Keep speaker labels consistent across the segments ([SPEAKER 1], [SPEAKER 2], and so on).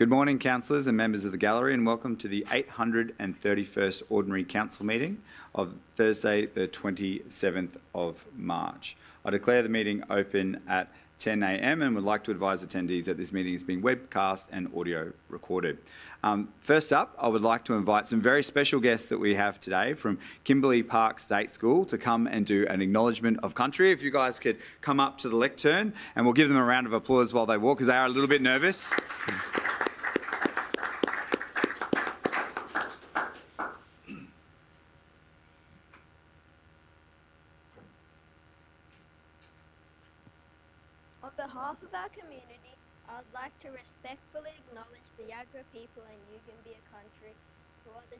[SPEAKER 1] Good morning, councillors and members of the gallery, and welcome to the 831st Ordinary Council meeting of Thursday, the 27th of March. I declare the meeting open at 10 a.m. and would like to advise attendees that this meeting is being webcast and audio recorded. First up, I would like to invite some very special guests that we have today from Kimberley Park State School to come and do an acknowledgement of country. If you guys could come up to the lectern, and we'll give them a round of applause while they walk, because they are a little bit nervous.
[SPEAKER 2] On behalf of our community, I'd like to respectfully acknowledge the Yagara people and Yugambeh country, who are the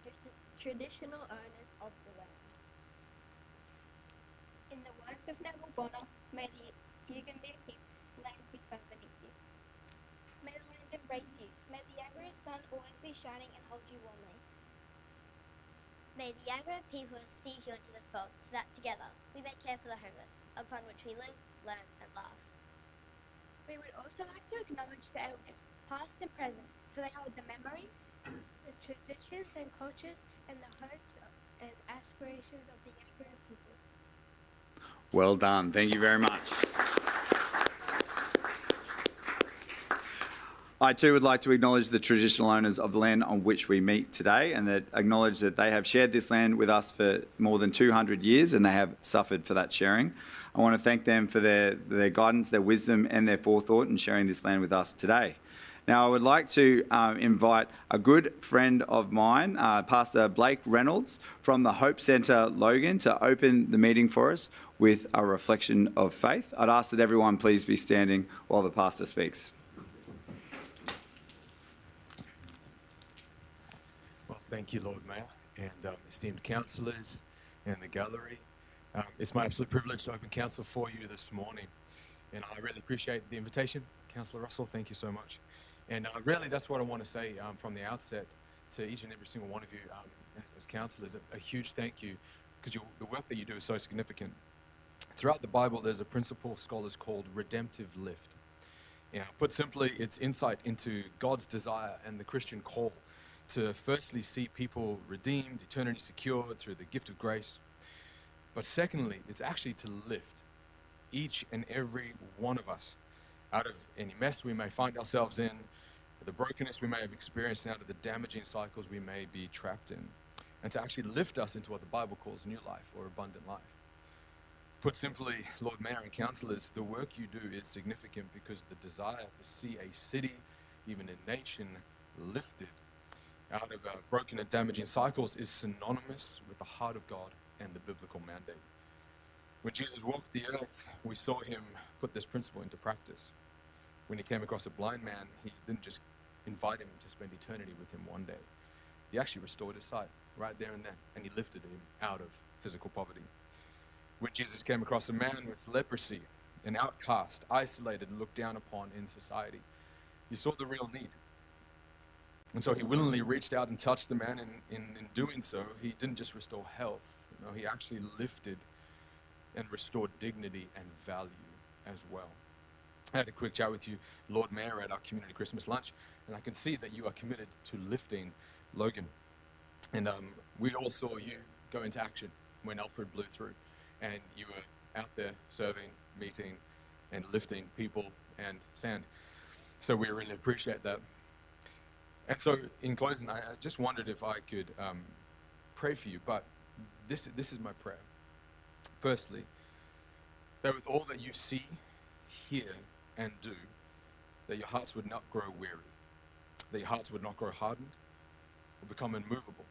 [SPEAKER 2] traditional owners of the land.
[SPEAKER 3] In the words of Neville Bonner, may the Yugambeh land be firm beneath you.
[SPEAKER 4] May the land embrace you. May the Yagara sun always be shining and hold you warmly.
[SPEAKER 5] May the Yagara people receive you into the fold, so that together we may care for the homelands, upon which we live, learn and laugh.
[SPEAKER 3] We would also like to acknowledge the elders, past and present, for they hold the memories, the traditions and cultures, and the hopes and aspirations of the Yagara people.
[SPEAKER 1] Well done. Thank you very much. I too would like to acknowledge the traditional owners of the land on which we meet today, and that acknowledge that they have shared this land with us for more than 200 years and they have suffered for that sharing. I want to thank them for their guidance, their wisdom and their forethought in sharing this land with us today. Now I would like to invite a good friend of mine, Pastor Blake Reynolds from the Hope Centre Logan, to open the meeting for us with a reflection of faith. I'd ask that everyone please be standing while the pastor speaks.
[SPEAKER 6] Thank you, Lord Mayor, and esteemed councillors and the gallery. It's my absolute privilege to open council for you this morning, and I really appreciate the invitation. Councillor Russell, thank you so much. And really, that's what I want to say from the outset to each and every single one of you as councillors. A huge thank you, because the work that you do is so significant. Throughout the Bible, there's a principle scholars called redemptive lift. Put simply, it's insight into God's desire and the Christian call to firstly see people redeemed, eternity secured through the gift of grace. But secondly, it's actually to lift each and every one of us out of any mess we may find ourselves in, the brokenness we may have experienced, and out of the damaging cycles we may be trapped in, and to actually lift us into what the Bible calls new life or abundant life. Put simply, Lord Mayor and councillors, the work you do is significant because the desire to see a city, even a nation, lifted out of broken and damaging cycles is synonymous with the heart of God and the biblical mandate. When Jesus walked the earth, we saw him put this principle into practice. When he came across a blind man, he didn't just invite him to spend eternity with him one day. He actually restored his sight right there and then, and he lifted him out of physical poverty. When Jesus came across a man with leprosy, an outcast, isolated, looked down upon in society, he saw the real need. And so he willingly reached out and touched the man, and in doing so, he didn't just restore health, he actually lifted and restored dignity and value as well. I had a quick chat with you, Lord Mayor, at our community Christmas lunch, and I can see that you are committed to lifting Logan. And we all saw you go into action when Alfred blew through, and you were out there serving, meeting, and lifting people and sand. So we really appreciate that. And so, in closing, I just wondered if I could pray for you, but this is my prayer. Firstly, that with all that you see, hear, and do, that your hearts would not grow weary, that your hearts would not grow hardened or become immovable,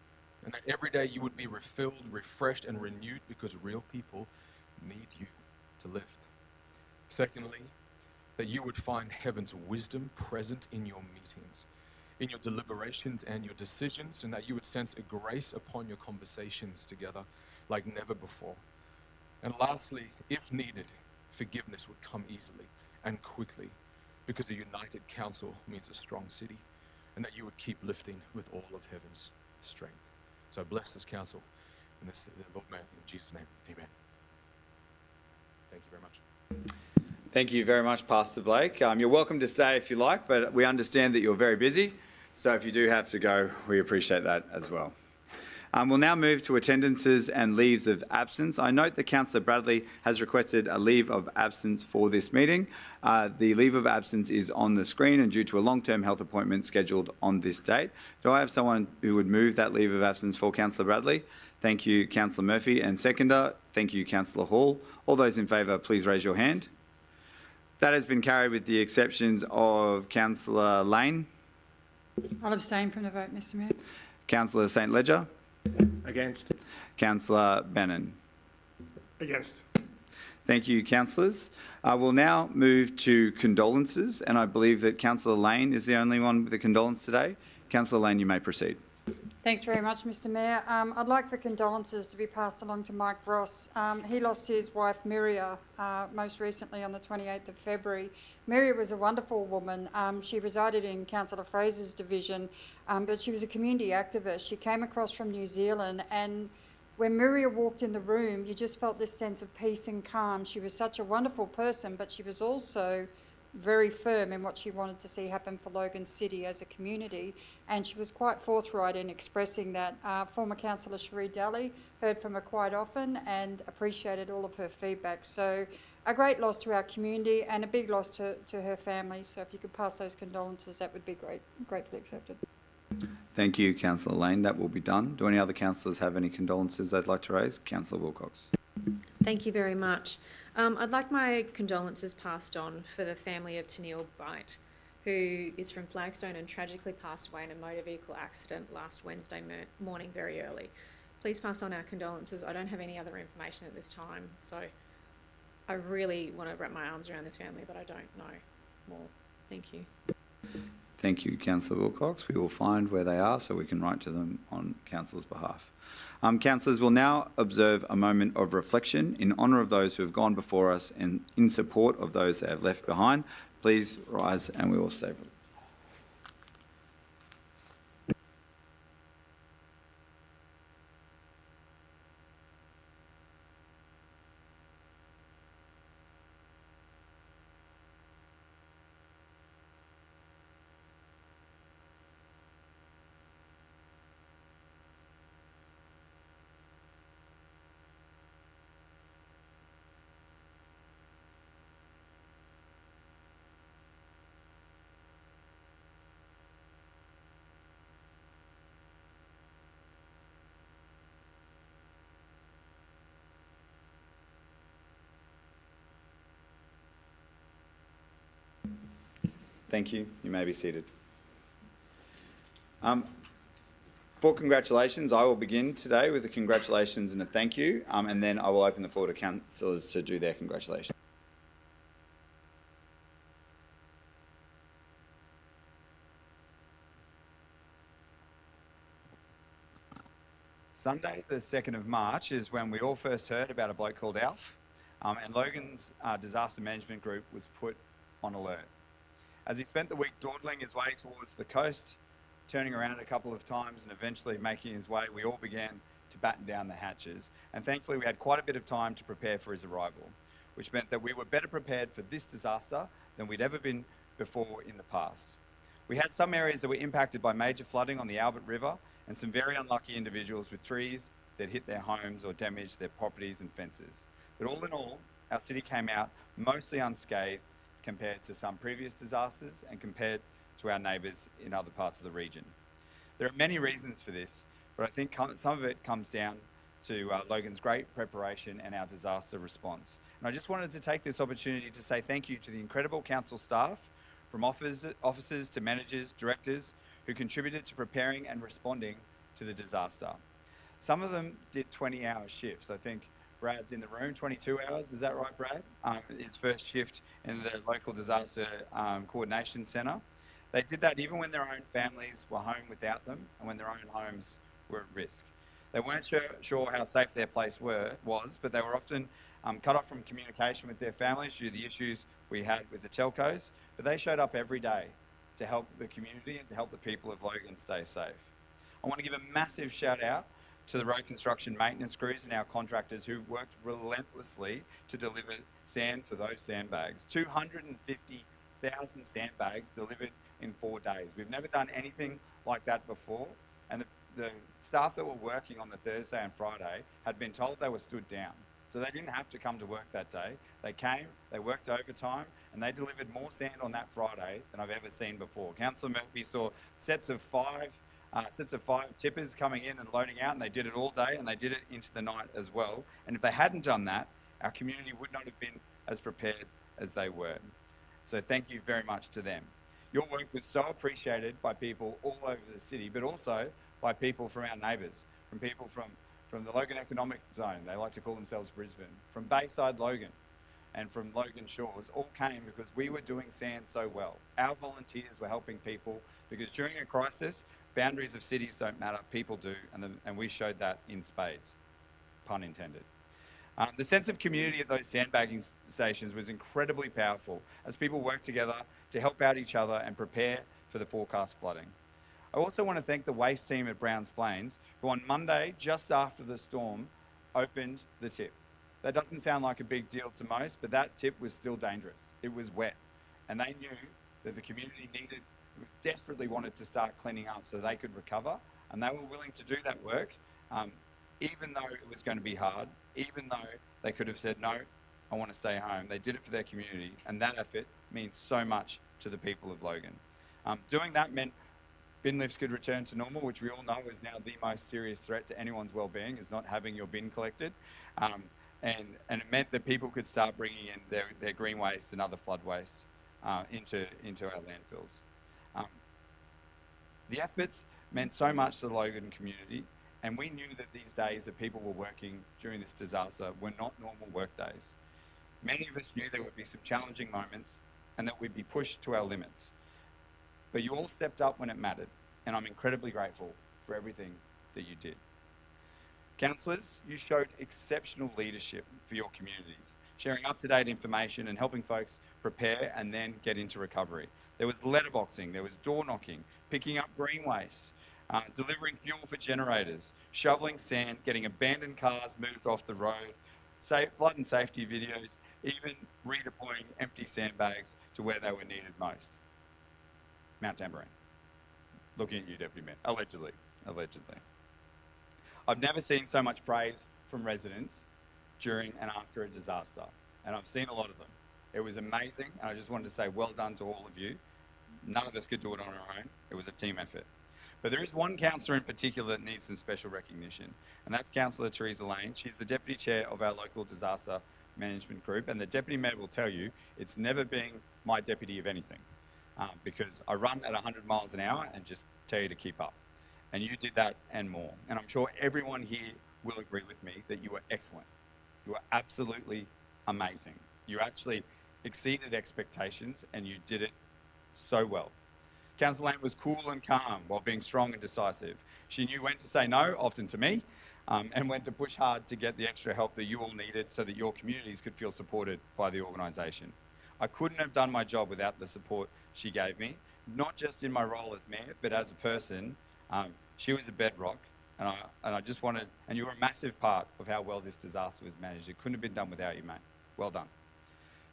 [SPEAKER 6] and that every day you would be refilled, refreshed, and renewed because real people need you to lift. Secondly, that you would find heaven's wisdom present in your meetings, in your deliberations and your decisions, and that you would sense a grace upon your conversations together like never before. And lastly, if needed, forgiveness would come easily and quickly, because a united council means a strong city, and that you would keep lifting with all of heaven's strength. So bless this council, and this the Lord Mayor, in Jesus' name, amen. Thank you very much.
[SPEAKER 1] Thank you very much, Pastor Blake. You're welcome to stay if you like, but we understand that you're very busy. So if you do have to go, we appreciate that as well. We'll now move to attendances and leaves of absence. I note that Councillor Bradley has requested a leave of absence for this meeting. The leave of absence is on the screen and due to a long-term health appointment scheduled on this date. Do I have someone who would move that leave of absence for Councillor Bradley? Thank you, Councillor Murphy. And seconder, thank you, Councillor Hall. All those in favour, please raise your hand. That has been carried with the exceptions of Councillor Lane,
[SPEAKER 7] I'll abstain from the vote, Mr Mayor.
[SPEAKER 1] Councillor St Ledger,
[SPEAKER 8] Against.
[SPEAKER 1] Councillor Bannon.
[SPEAKER 8] Against.
[SPEAKER 1] Thank you, councillors. We'll now move to condolences, and I believe that Councillor Lane is the only one with a condolence today. Councillor Lane, you may proceed.
[SPEAKER 7] Thanks very much, Mr Mayor. I'd like for condolences to be passed along to Mike Ross. He lost his wife, Miria, most recently on the 28th of February. Miria was a wonderful woman. She resided in Councillor Fraser's division, but she was a community activist. She came across from New Zealand, and when Miria walked in the room, you just felt this sense of peace and calm. She was such a wonderful person, but she was also very firm in what she wanted to see happen for Logan City as a community, and she was quite forthright in expressing that. Former Councillor Cherie Daly heard from her quite often and appreciated all of her feedback. So a great loss to our community and a big loss to her family. So if you could pass those condolences, that would be great, gratefully accepted.
[SPEAKER 1] Thank you, Councillor Lane. That will be done. Do any other councillors have any condolences they'd like to raise? Councillor Wilcox.
[SPEAKER 9] Thank you very much. I'd like my condolences passed on for the family of Tennille Bright, who is from Flagstone and tragically passed away in a motor vehicle accident last Wednesday morning very early. Please pass on our condolences. I don't have any other information at this time, so I really want to wrap my arms around this family, but I don't know more. Thank you.
[SPEAKER 1] Thank you, Councillor Wilcox. We will find where they are so we can write to them on Councillor's behalf. Councillors will now observe a moment of reflection in honour of those who have gone before us and in support of those that have left behind. Please rise and we will stay. Thank you. You may be seated. For congratulations, I will begin today with a congratulations and a thank you, and then I will open the floor to councillors to do their congratulations. Sunday, the 2nd of March, is when we all first heard about a bloke called Alf, and Logan's disaster management group was put on alert. As he spent the week dawdling his way towards the coast, turning around a couple of times and eventually making his way, we all began to batten down the hatches. And thankfully, we had quite a bit of time to prepare for his arrival, which meant that we were better prepared for this disaster than we'd ever been before in the past. We had some areas that were impacted by major flooding on the Albert River and some very unlucky individuals with trees that hit their homes or damaged their properties and fences. But all in all, our city came out mostly unscathed compared to some previous disasters and compared to our neighbours in other parts of the region. There are many reasons for this, but I think some of it comes down to Logan's great preparation and our disaster response. And I just wanted to take this opportunity to say thank you to the incredible council staff, from officers to managers, directors, who contributed to preparing and responding to the disaster. Some of them did 20-hour shifts. I think Brad's in the room, 22 hours, is that right, Brad? His first shift in the local disaster coordination centre. They did that even when their own families were home without them and when their own homes were at risk. They weren't sure how safe their place was, but they were often cut off from communication with their families due to the issues we had with the telcos, but they showed up every day to help the community and to help the people of Logan stay safe. I want to give a massive shout out to the road construction maintenance crews and our contractors who worked relentlessly to deliver sand for those sandbags. 250,000 sandbags delivered in 4 days. We've never done anything like that before. And the staff that were working on the Thursday and Friday had been told they were stood down. So they didn't have to come to work that day. They came, they worked overtime, and they delivered more sand on that Friday than I've ever seen before. Councillor Murphy saw sets of five tippers coming in and loading out, and they did it all day, and they did it into the night as well. And if they hadn't done that, our community would not have been as prepared as they were. So thank you very much to them. Your work was so appreciated by people all over the city, but also by people from our neighbours, from people from the Logan Economic Zone, they like to call themselves Brisbane, from Bayside Logan and from Logan Shores, all came because we were doing sand so well. Our volunteers were helping people because during a crisis, boundaries of cities don't matter, people do, and we showed that in spades, pun intended. The sense of community at those sandbagging stations was incredibly powerful as people worked together to help out each other and prepare for the forecast flooding. I also want to thank the waste team at Browns Plains, who on Monday, just after the storm, opened the tip. That doesn't sound like a big deal to most, but that tip was still dangerous. It was wet, and they knew that the community desperately wanted to start cleaning up so they could recover, and they were willing to do that work, even though it was going to be hard, even though they could have said, no, I want to stay home. They did it for their community, and that effort means so much to the people of Logan. Doing that meant bin lifts could return to normal, which we all know is now the most serious threat to anyone's well-being, is not having your bin collected. And it meant that people could start bringing in their green waste and other flood waste into our landfills. The efforts meant so much to the Logan community, and we knew that these days that people were working during this disaster were not normal work days. Many of us knew there would be some challenging moments and that we'd be pushed to our limits. But you all stepped up when it mattered, and I'm incredibly grateful for everything that you did. Councillors, you showed exceptional leadership for your communities, sharing up-to-date information and helping folks prepare and then get into recovery. There was letterboxing, there was door knocking, picking up green waste, delivering fuel for generators, shoveling sand, getting abandoned cars moved off the road, flood and safety videos, even redeploying empty sandbags to where they were needed most. Mount Tamborine. Looking at you, Deputy Mayor. Allegedly. I've never seen so much praise from residents during and after a disaster, and I've seen a lot of them. It was amazing, and I just wanted to say well done to all of you. None of us could do it on our own. It was a team effort. But there is one councillor in particular that needs some special recognition, and that's Councillor Theresa Lane. She's the Deputy Chair of our local disaster management group, and the Deputy Mayor will tell you it's never been my deputy of anything. Because I run at 100 miles an hour and just tell you to keep up. And you did that and more. And I'm sure everyone here will agree with me that you were excellent. You were absolutely amazing. You actually exceeded expectations and you did it so well. Councillor Lane was cool and calm while being strong and decisive. She knew when to say no, often to me, and when to push hard to get the extra help that you all needed so that your communities could feel supported by the organisation. I couldn't have done my job without the support she gave me, not just in my role as mayor, but as a person. She was a bedrock, and I just wanted, and you were a massive part of how well this disaster was managed. It couldn't have been done without you, mate. Well done.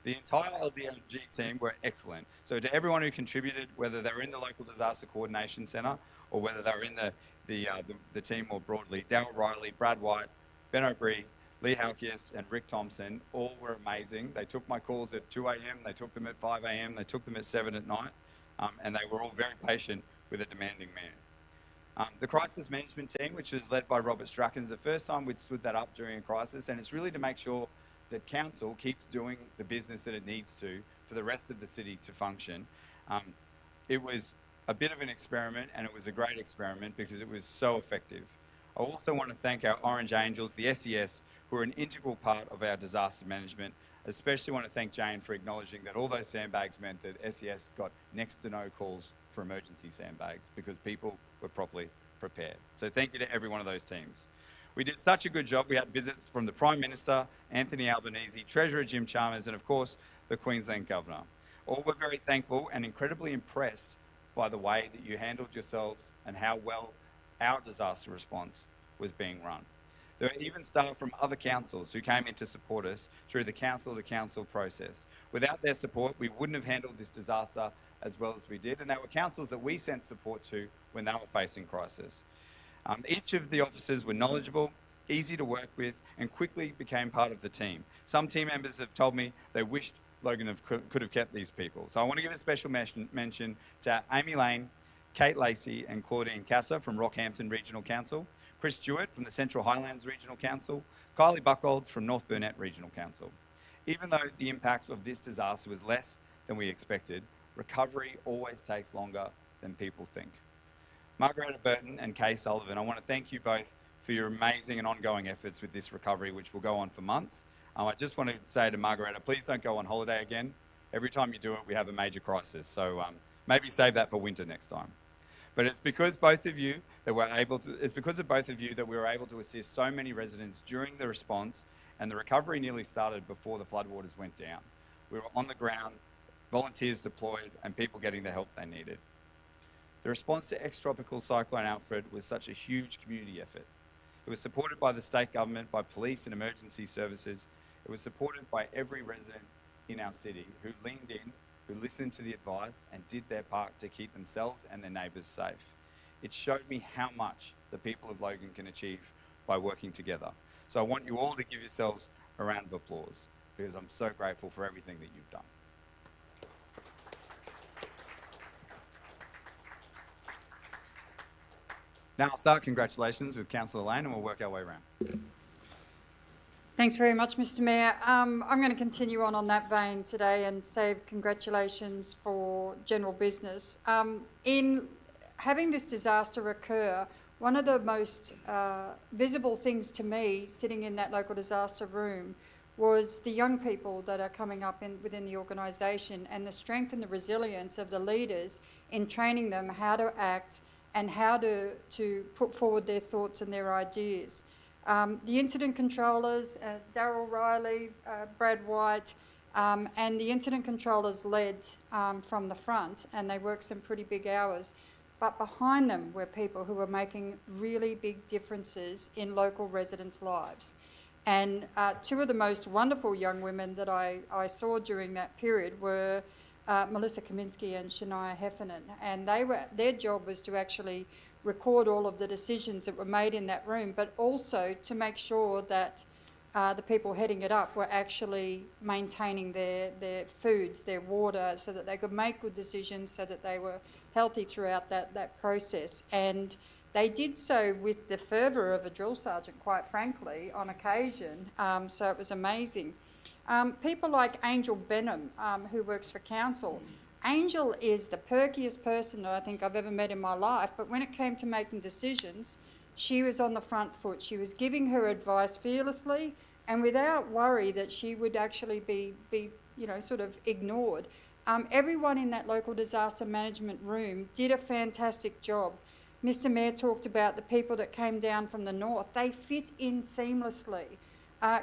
[SPEAKER 1] The entire LDMG team were excellent. So to everyone who contributed, whether they were in the local disaster coordination centre or whether they were in the team more broadly, Darryl Riley, Brad White, Ben O'Brien, Lee Halkias and Rick Thompson, all were amazing. They took my calls at 2 a.m, they took them at 5 a.m, they took them at 7 at night, and they were all very patient with a demanding man. The crisis management team, which was led by Robert Strachan, is the first time we'd stood that up during a crisis, and it's really to make sure that council keeps doing the business that it needs to for the rest of the city to function. It was a bit of an experiment, and it was a great experiment because it was so effective. I also want to thank our Orange Angels, the SES, who are an integral part of our disaster management. Especially want to thank Jane for acknowledging that all those sandbags meant that SES got next to no calls for emergency sandbags because people were properly prepared. So thank you to every one of those teams. We did such a good job. We had visits from the Prime Minister, Anthony Albanese, Treasurer Jim Chalmers, and of course, the Queensland Governor. All were very thankful and incredibly impressed by the way that you handled yourselves and how well our disaster response was being run. There were even staff from other councils who came in to support us through the council to council process. Without their support, we wouldn't have handled this disaster as well as we did, and they were councils that we sent support to when they were facing crisis. Each of the officers were knowledgeable, easy to work with, and quickly became part of the team. Some team members have told me they wished Logan could have kept these people. So I want to give a special mention to Amy Lane, Kate Lacey, and Claudine Casser from Rockhampton Regional Council, Chris Stewart from the Central Highlands Regional Council, Kylie Buckholz from North Burnett Regional Council. Even though the impact of this disaster was less than we expected, recovery always takes longer than people think. Margaretta Burton and Kay Sullivan, I want to thank you both for your amazing and ongoing efforts with this recovery, which will go on for months. I just want to say to Margaretta, please don't go on holiday again. Every time you do it, we have a major crisis. So maybe save that for winter next time. But it's because of both of you that we were able to assist so many residents during the response, and the recovery nearly started before the floodwaters went down. We were on the ground, volunteers deployed, and people getting the help they needed. The response to ex-tropical Cyclone Alfred was such a huge community effort. It was supported by the state government, by police and emergency services. It was supported by every resident in our city who leaned in, who listened to the advice and did their part to keep themselves and their neighbours safe. It showed me how much the people of Logan can achieve by working together. So I want you all to give yourselves a round of applause, because I'm so grateful for everything that you've done. Now I'll start congratulations with Councillor Lane, and we'll work our way around.
[SPEAKER 7] Thanks very much, Mr. Mayor. I'm going to continue on that vein today and say congratulations for general business. In having this disaster occur, one of the most visible things to me sitting in that local disaster room was the young people that are coming up within the organisation, and the strength and the resilience of the leaders in training them how to act and how to put forward their thoughts and their ideas. The incident controllers, Darryl Riley, Brad White, and the incident controllers led from the front, and they worked some pretty big hours. But behind them were people who were making really big differences in local residents' lives. And two of the most wonderful young women that I saw during that period were Melissa Kaminsky and Shania Heffernan. And their job was to actually record all of the decisions that were made in that room, but also to make sure that the people heading it up were actually maintaining their foods, their water, so that they could make good decisions, so that they were healthy throughout that process. And they did so with the fervour of a drill sergeant, quite frankly, on occasion, so it was amazing. People like Angel Benham, who works for council. Angel is the perkiest person that I think I've ever met in my life, but when it came to making decisions, she was on the front foot. She was giving her advice fearlessly and without worry that she would actually be sort of ignored. Everyone in that local disaster management room did a fantastic job. Mr. Mayor talked about the people that came down from the north. They fit in seamlessly.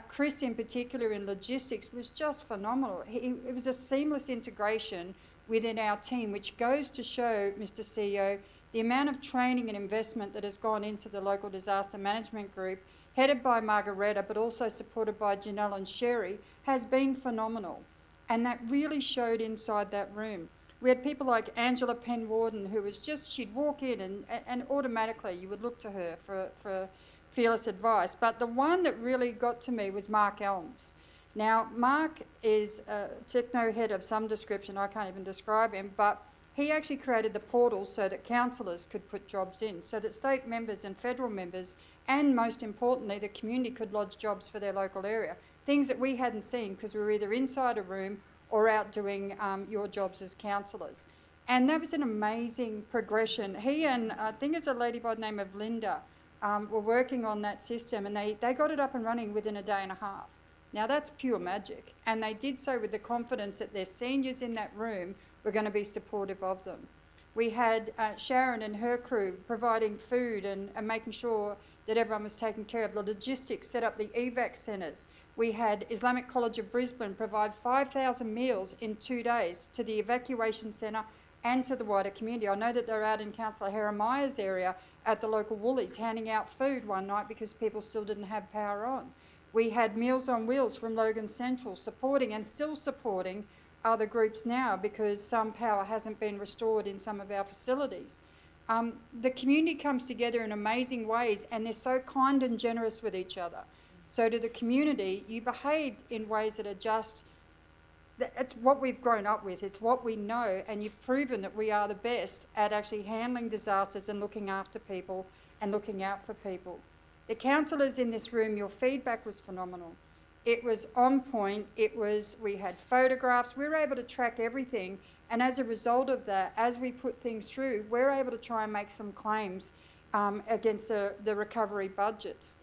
[SPEAKER 7] Chris in particular in logistics was just phenomenal. It was a seamless integration within our team, which goes to show, Mr. CEO, the amount of training and investment that has gone into the local disaster management group, headed by Margaretta, but also supported by Janelle and Sherry, has been phenomenal. And that really showed inside that room. We had people like Angela Penwarden, who was just, she'd walk in and automatically you would look to her for fearless advice. But the one that really got to me was Mark Elms. Now, Mark is a techno head of some description, I can't even describe him, but he actually created the portal so that councillors could put jobs in, so that state members and federal members, and most importantly, the community could lodge jobs for their local area. Things that we hadn't seen because we were either inside a room or out doing your jobs as councillors. And that was an amazing progression. He and I think it's a lady by the name of Linda were working on that system, and they got it up and running within a day and a half. Now that's pure magic, and they did so with the confidence that their seniors in that room were going to be supportive of them. We had Sharon and her crew providing food and making sure that everyone was taken care of. The logistics set up the evac centres. We had Islamic College of Brisbane provide 5,000 meals in 2 days to the evacuation centre and to the wider community. I know that they're out in Councillor Heremeyer's area at the local Woolies handing out food one night because people still didn't have power on. We had Meals on Wheels from Logan Central supporting and still supporting other groups now because some power hasn't been restored in some of our facilities. The community comes together in amazing ways and they're so kind and generous with each other. So to the community, you behaved in ways that are just, it's what we've grown up with, it's what we know, and you've proven that we are the best at actually handling disasters and looking after people and looking out for people. The councillors in this room, your feedback was phenomenal. It was on point, we had photographs, we were able to track everything, and as a result of that, as we put things through, we're able to try and make some claims against the recovery budgets.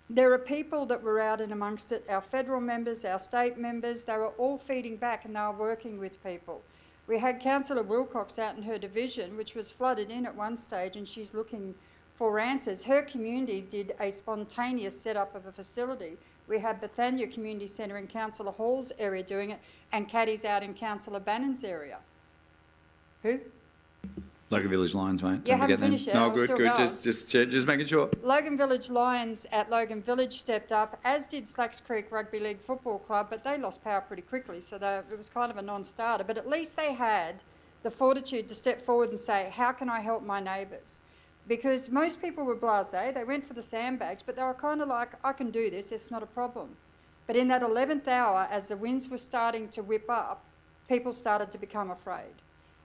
[SPEAKER 7] There are people that were out and amongst it, our federal members, our state members, they were all feeding back and they were working with people. We had Councillor Wilcox out in her division, which was flooded in at one stage, and she's looking for answers. Her community did a spontaneous setup of a facility. We had Bethania Community Centre in Councillor Hall's area doing it, and Caddy's out in Councillor Bannon's area. Who?
[SPEAKER 1] Logan Village Lions, mate.
[SPEAKER 7] Yeah,
[SPEAKER 1] Don't
[SPEAKER 7] haven't
[SPEAKER 1] forget them.
[SPEAKER 7] finished yet.
[SPEAKER 1] No,
[SPEAKER 7] I'll
[SPEAKER 1] good,
[SPEAKER 7] still
[SPEAKER 1] good.
[SPEAKER 7] go.
[SPEAKER 1] Just making sure.
[SPEAKER 7] Logan Village Lions at Logan Village stepped up, as did Slacks Creek Rugby League Football Club, but they lost power pretty quickly, so it was kind of a non-starter. But at least they had the fortitude to step forward and say, how can I help my neighbours? Because most people were blasé, they went for the sandbags, but they were kind of like, I can do this, it's not a problem. But in that 11th hour, as the winds were starting to whip up, people started to become afraid.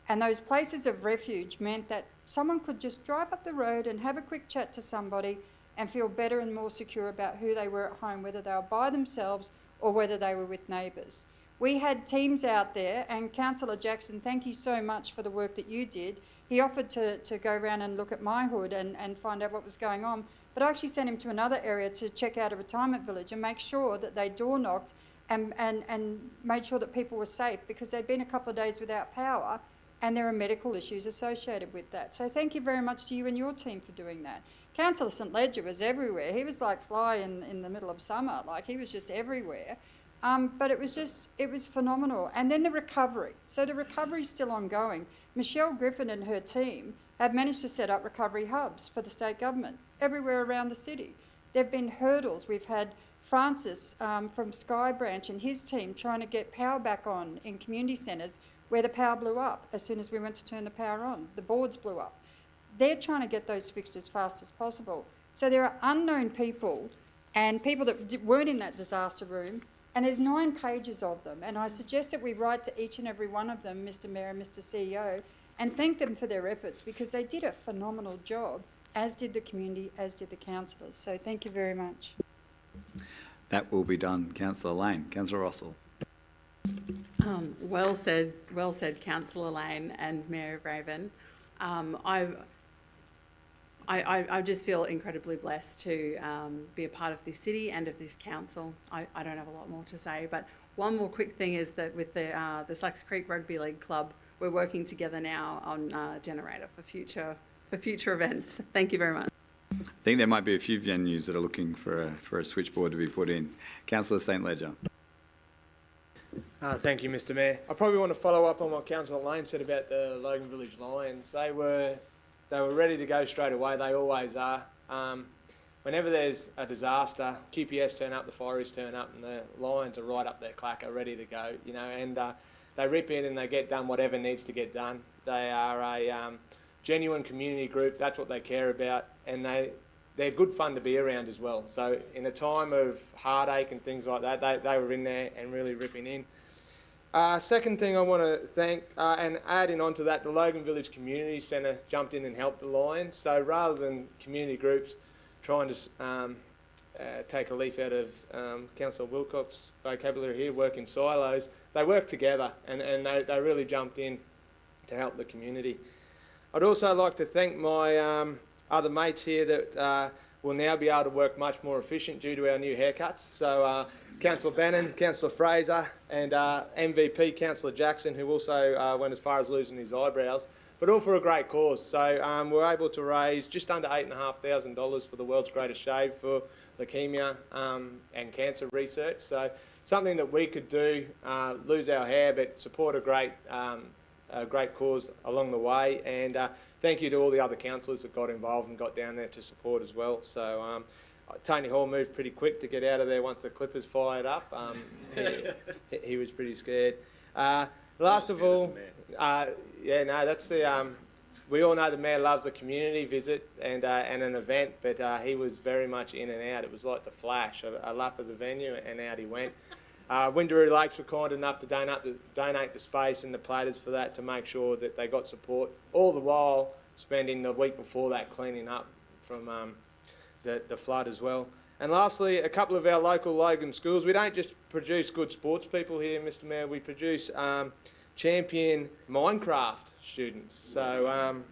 [SPEAKER 7] And those places of refuge meant that someone could just drive up the road and have a quick chat to somebody and feel better and more secure about who they were at home, whether they were by themselves or whether they were with neighbours. We had teams out there, and Councillor Jackson, thank you so much for the work that you did. He offered to go around and look at my hood and find out what was going on, but I actually sent him to another area to check out a retirement village and make sure that they door knocked and made sure that people were safe, because they'd been a couple of days without power and there are medical issues associated with that. So thank you very much to you and your team for doing that. Councillor St Ledger was everywhere. He was like fly in the middle of summer, like he was just everywhere. But it was phenomenal. And then the recovery. So the recovery is still ongoing. Michelle Griffin and her team have managed to set up recovery hubs for the state government everywhere around the city. There have been hurdles. We've had Francis from Sky Branch and his team trying to get power back on in community centres where the power blew up as soon as we went to turn the power on. The boards blew up. They're trying to get those fixed as fast as possible. So there are unknown people and people that weren't in that disaster room, and there's 9 pages of them. And I suggest that we write to each and every one of them, Mr Mayor and Mr CEO, and thank them for their efforts, because they did a phenomenal job, as did the community, as did the councillors. So thank you very much.
[SPEAKER 1] That will be done. Councillor Lane. Councillor Rossell.
[SPEAKER 10] Well said, Councillor Lane and Mayor Raven. I just feel incredibly blessed to be a part of this city and of this council. I don't have a lot more to say, but one more quick thing is that with the Slacks Creek Rugby League Club, we're working together now on a generator for future events. Thank you very much.
[SPEAKER 1] I think there might be a few venues that are looking for a switchboard to be put in. Councillor St Ledger.
[SPEAKER 8] Thank you, Mr Mayor. I probably want to follow up on what Councillor Lane said about the Logan Village Lions. They were ready to go straight away. They always are. Whenever there's a disaster, QPS turn up, the fireys turn up, and the Lions are right up their clacker, ready to go. You know, and they rip in and they get done whatever needs to get done. They are a genuine community group. That's what they care about, and they're good fun to be around as well. So in a time of heartache and things like that, they were in there and really ripping in. Second thing I want to thank, and adding on to that, the Logan Village Community Centre jumped in and helped the Lions. So rather than community groups trying to take a leaf out of Councillor Wilcox's vocabulary here, work in silos, they worked together and they really jumped in to help the community. I'd also like to thank my other mates here that will now be able to work much more efficient due to our new haircuts. So Councillor Bannon, Councillor Fraser and MVP Councillor Jackson, who also went as far as losing his eyebrows, but all for a great cause. So we're able to raise just under $8,500 for the world's greatest shave for leukaemia and cancer research. So something that we could do, lose our hair but support a great a great cause along the way. And thank you to all the other councillors that got involved and got down there to support as well. So Tony Hall moved pretty quick to get out of there once the Clippers fired up. He was pretty scared. Last of all, that's the. We all know the Mayor loves a community visit and an event, but he was very much in and out. It was like the Flash, a lap of the venue and out he went. Windaroo Lakes were kind enough to donate the space and the platters for that to make sure that they got support, all the while spending the week before that cleaning up from the flood as well. And lastly, a couple of our local Logan schools. We don't just produce good sports people here, Mr Mayor, we produce champion Minecraft students. So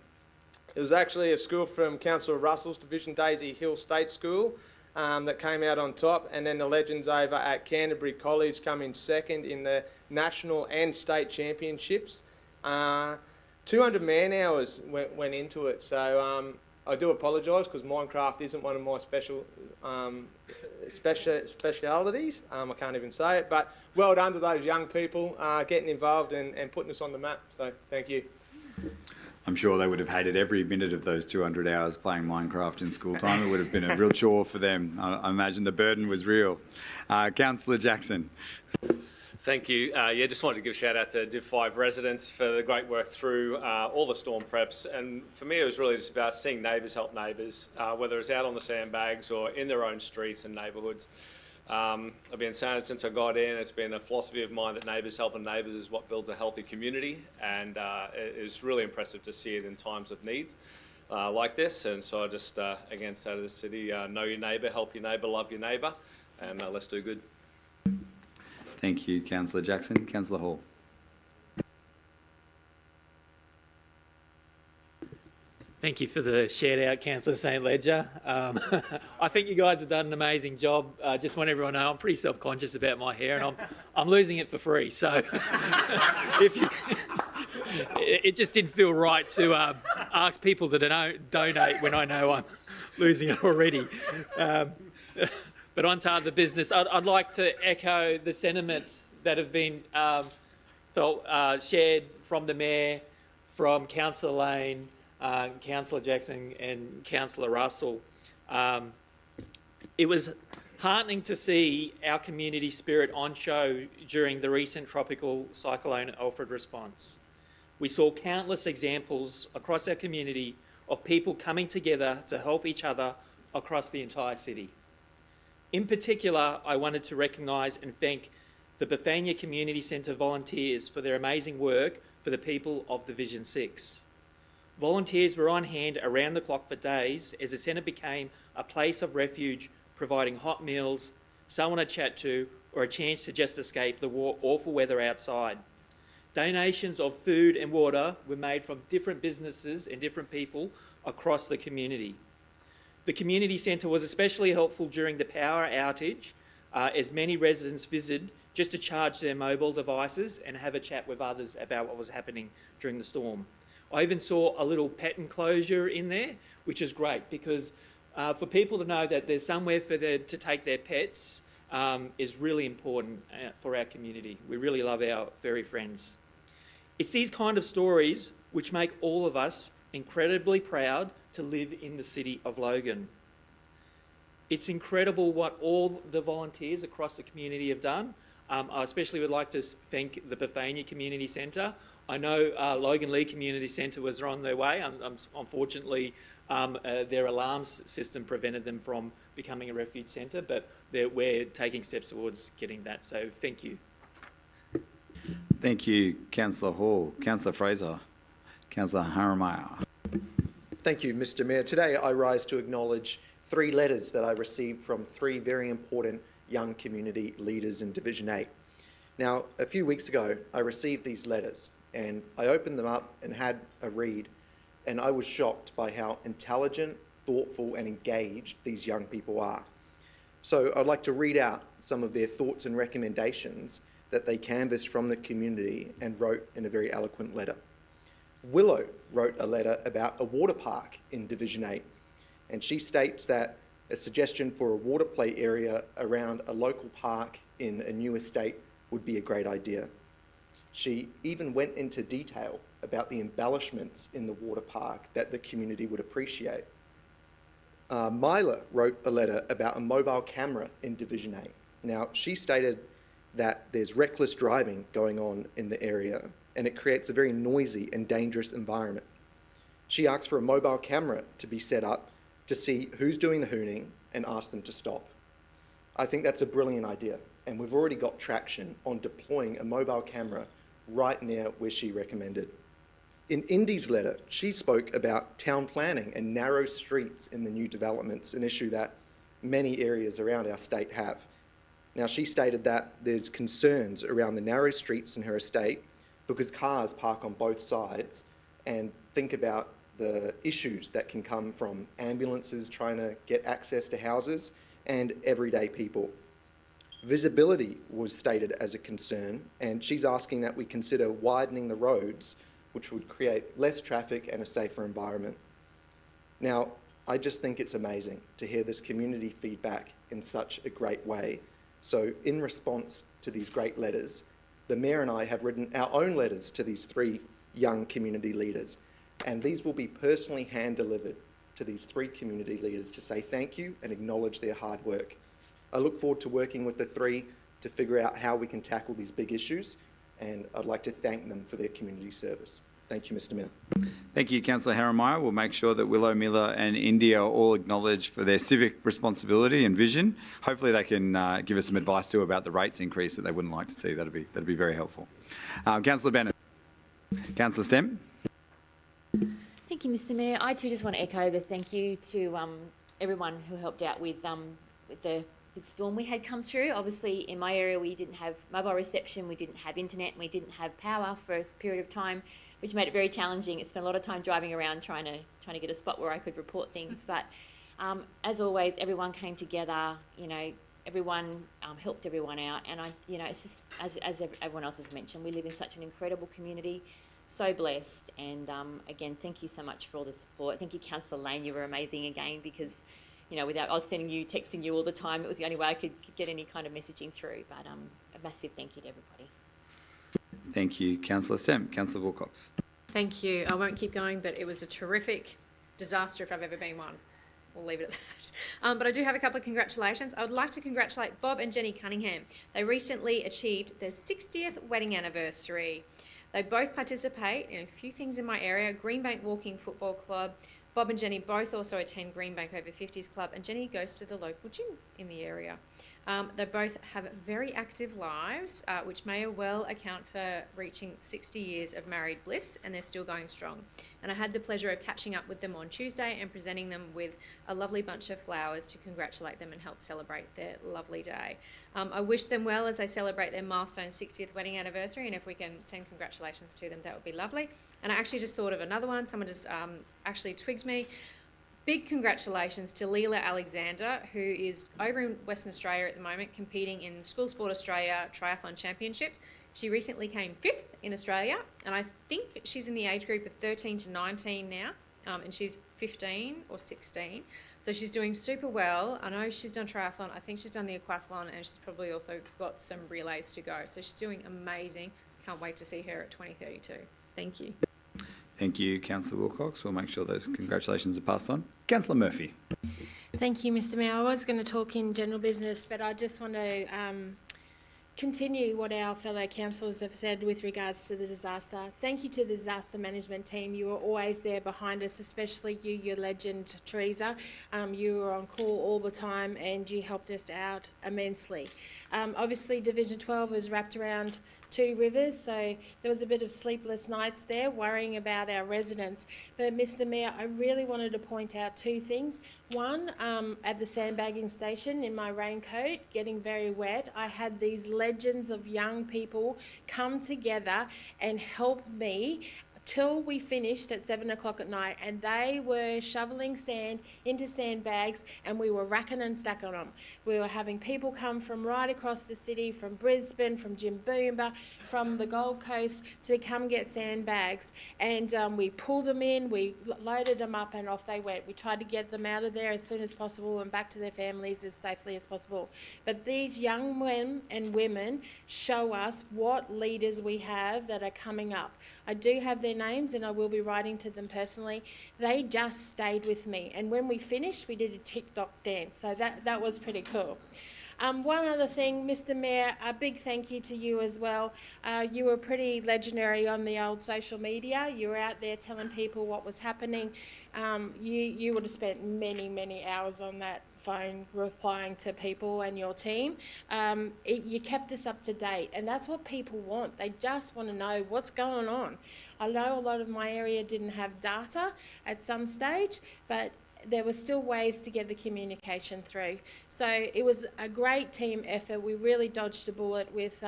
[SPEAKER 8] it was actually a school from Councillor Russell's division, Daisy Hill State School, that came out on top, and then the legends over at Canterbury College come in second in the national and state championships. 200 man hours went into it, so I do apologise because Minecraft isn't one of my specialities. I can't even say it, but well done to those young people getting involved and putting us on the map. So thank you.
[SPEAKER 1] I'm sure they would have hated every minute of those 200 hours playing Minecraft in school time. It would have been a real chore for them. I imagine the burden was real. Councillor Jackson.
[SPEAKER 11] Thank you. Just wanted to give a shout out to Div 5 residents for the great work through all the storm preps. And for me, it was really just about seeing neighbours help neighbours, whether it's out on the sandbags or in their own streets and neighbourhoods. I've been saying it since I got in. It's been a philosophy of mine that neighbours helping neighbours is what builds a healthy community. And it is really impressive to see it in times of need like this. And so I just, again, say to the city, know your neighbour, help your neighbour, love your neighbour, and let's do good.
[SPEAKER 1] Thank you, Councillor Jackson. Councillor Hall.
[SPEAKER 12] Thank you for the shout out, Councillor St Ledger. I think you guys have done an amazing job. Just want everyone to know I'm pretty self-conscious about my hair, and I'm losing it for free. So it just didn't feel right to ask people to donate when I know I'm losing it already. But on to other business, I'd like to echo the sentiments that have been shared from the Mayor, from Councillor Lane, Councillor Jackson and Councillor Russell. It was heartening to see our community spirit on show during the recent tropical cyclone Alfred response. We saw countless examples across our community of people coming together to help each other across the entire city. In particular, I wanted to recognise and thank the Bethania Community Centre volunteers for their amazing work for the people of Division 6. Volunteers were on hand around the clock for days as the centre became a place of refuge, providing hot meals, someone to chat to, or a chance to just escape the awful weather outside. Donations of food and water were made from different businesses and different people across the community. The community centre was especially helpful during the power outage, as many residents visited just to charge their mobile devices and have a chat with others about what was happening during the storm. I even saw a little pet enclosure in there, which is great because for people to know that there's somewhere for them to take their pets is really important for our community. We really love our furry friends. It's these kind of stories which make all of us incredibly proud to live in the city of Logan. It's incredible what all the volunteers across the community have done. I especially would like to thank the Bethania Community Centre. I know Logan Lee Community Centre was on their way. Unfortunately, their alarms system prevented them from becoming a refuge centre, but we're taking steps towards getting that. So thank you.
[SPEAKER 1] Thank you, Councillor Hall. Councillor Fraser. Councillor Haramaya.
[SPEAKER 13] Thank you, Mr Mayor. Today I rise to acknowledge 3 letters that I received from 3 very important young community leaders in Division 8. Now, a few weeks ago, I received these letters and I opened them up and had a read, and I was shocked by how intelligent, thoughtful and engaged these young people are. So I'd like to read out some of their thoughts and recommendations that they canvassed from the community and wrote in a very eloquent letter. Willow wrote a letter about a water park in Division 8, and she states that a suggestion for a water play area around a local park in a new estate would be a great idea. She even went into detail about the embellishments in the water park that the community would appreciate. Myla wrote a letter about a mobile camera in Division 8. Now, she stated that there's reckless driving going on in the area and it creates a very noisy and dangerous environment. She asked for a mobile camera to be set up to see who's doing the hooning and ask them to stop. I think that's a brilliant idea, and we've already got traction on deploying a mobile camera right near where she recommended. In Indy's letter, she spoke about town planning and narrow streets in the new developments, an issue that many areas around our state have. Now, she stated that there's concerns around the narrow streets in her estate because cars park on both sides, and think about the issues that can come from ambulances trying to get access to houses and everyday people. Visibility was stated as a concern, and she's asking that we consider widening the roads, which would create less traffic and a safer environment. Now, I just think it's amazing to hear this community feedback in such a great way. So in response to these great letters, the Mayor and I have written our own letters to these 3 young community leaders, and these will be personally hand-delivered to these 3 community leaders to say thank you and acknowledge their hard work. I look forward to working with the 3 to figure out how we can tackle these big issues, and I'd like to thank them for their community service. Thank you, Mr. Mayor.
[SPEAKER 1] Thank you, Councillor Harrimeyer. We'll make sure that Willow, Miller and India are all acknowledged for their civic responsibility and vision. Hopefully they can give us some advice too about the rates increase that they wouldn't like to see. That'd be very helpful. Councillor Bennett. Councillor Stem.
[SPEAKER 14] Thank you, Mr. Mayor. I too just want to echo the thank you to everyone who helped out with the big storm we had come through. Obviously, in my area, we didn't have mobile reception, we didn't have internet, and we didn't have power for a period of time, which made it very challenging. I spent a lot of time driving around trying to get a spot where I could report things. But as always, everyone came together. You know, everyone helped everyone out, and it's just as everyone else has mentioned, we live in such an incredible community. So blessed, and again, thank you so much for all the support. Thank you, Councillor Lane. You were amazing again because, I was texting you all the time. It was the only way I could get any kind of messaging through. But a massive thank you to everybody.
[SPEAKER 1] Thank you, Councillor Stem. Councillor Wilcox.
[SPEAKER 9] Thank you. I won't keep going, but it was a terrific disaster if I've ever been one. We'll leave it at that. But I do have a couple of congratulations. I would like to congratulate Bob and Jenny Cunningham. They recently achieved their 60th wedding anniversary. They both participate in a few things in my area, Greenbank Walking Football Club. Bob and Jenny both also attend Greenbank Over 50s Club, and Jenny goes to the local gym in the area. They both have very active lives, which may well account for reaching 60 years of married bliss, and they're still going strong. And I had the pleasure of catching up with them on Tuesday and presenting them with a lovely bunch of flowers to congratulate them and help celebrate their lovely day. I wish them well as they celebrate their milestone 60th wedding anniversary, and if we can send congratulations to them, that would be lovely. And I actually just thought of another one. Someone just actually twigged me. Big congratulations to Leela Alexander, who is over in Western Australia at the moment competing in School Sport Australia Triathlon Championships. She recently came 5th in Australia, and I think she's in the age group of 13 to 19 now, and she's 15 or 16. So she's doing super well. I know she's done triathlon. I think she's done the aquathlon, and she's probably also got some relays to go. So she's doing amazing. Can't wait to see her at 2032. Thank you.
[SPEAKER 1] Thank you, Councillor Wilcox. We'll make sure those congratulations are passed on. Councillor Murphy.
[SPEAKER 15] Thank you, Mr. Mayor. I was going to talk in general business, but I just want to continue what our fellow councillors have said with regards to the disaster. Thank you to the disaster management team. You were always there behind us, especially you, your legend, Teresa. You were on call all the time and you helped us out immensely. Obviously, Division 12 was wrapped around Two Rivers, so there was a bit of sleepless nights there worrying about our residents. But Mr. Mayor, I really wanted to point out 2 things. One, at the sandbagging station in my raincoat, getting very wet, I had these legends of young people come together and help me till we finished at 7 o'clock at night, and they were shoveling sand into sandbags, and we were racking and stacking them. We were having people come from right across the city, from Brisbane, from Jimboomba, from the Gold Coast, to come get sandbags. And we pulled them in, we loaded them up, and off they went. We tried to get them out of there as soon as possible and back to their families as safely as possible. But these young men and women show us what leaders we have that are coming up. I do have their names, and I will be writing to them personally. They just stayed with me, and when we finished, we did a TikTok dance, so that was pretty cool. One other thing, Mr. Mayor, a big thank you to you as well. You were pretty legendary on the old social media. You were out there telling people what was happening. You would have spent many hours on that phone replying to people and your team. You kept us up to date, and that's what people want. They just want to know what's going on. I know a lot of my area didn't have data at some stage, but there were still ways to get the communication through. So it was a great team effort. We really dodged a bullet with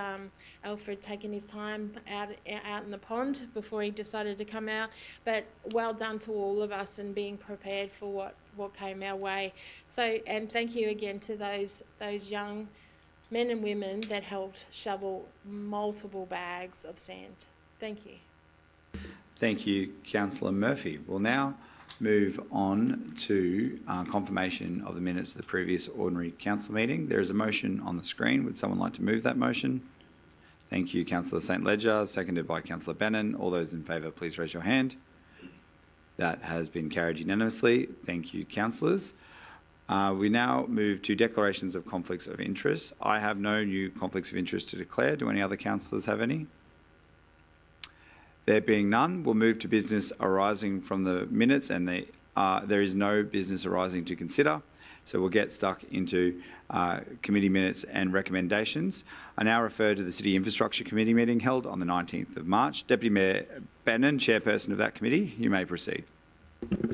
[SPEAKER 15] Alfred taking his time out in the pond before he decided to come out. But well done to all of us and being prepared for what came our way. So, and thank you again to those young men and women that helped shovel multiple bags of sand. Thank you.
[SPEAKER 1] Thank you, Councillor Murphy. We'll now move on to confirmation of the minutes of the previous ordinary council meeting. There is a motion on the screen. Would someone like to move that motion? Thank you, Councillor St Ledger, seconded by Councillor Bannon. All those in favour, please raise your hand. That has been carried unanimously. Thank you, councillors. We now move to declarations of conflicts of interest. I have no new conflicts of interest to declare. Do any other councillors have any? There being none, we'll move to business arising from the minutes, and there is no business arising to consider. So we'll get stuck into committee minutes and recommendations. I now refer to the City Infrastructure Committee meeting held on the 19th of March. Deputy Mayor Bannon, chairperson of that committee, you may proceed.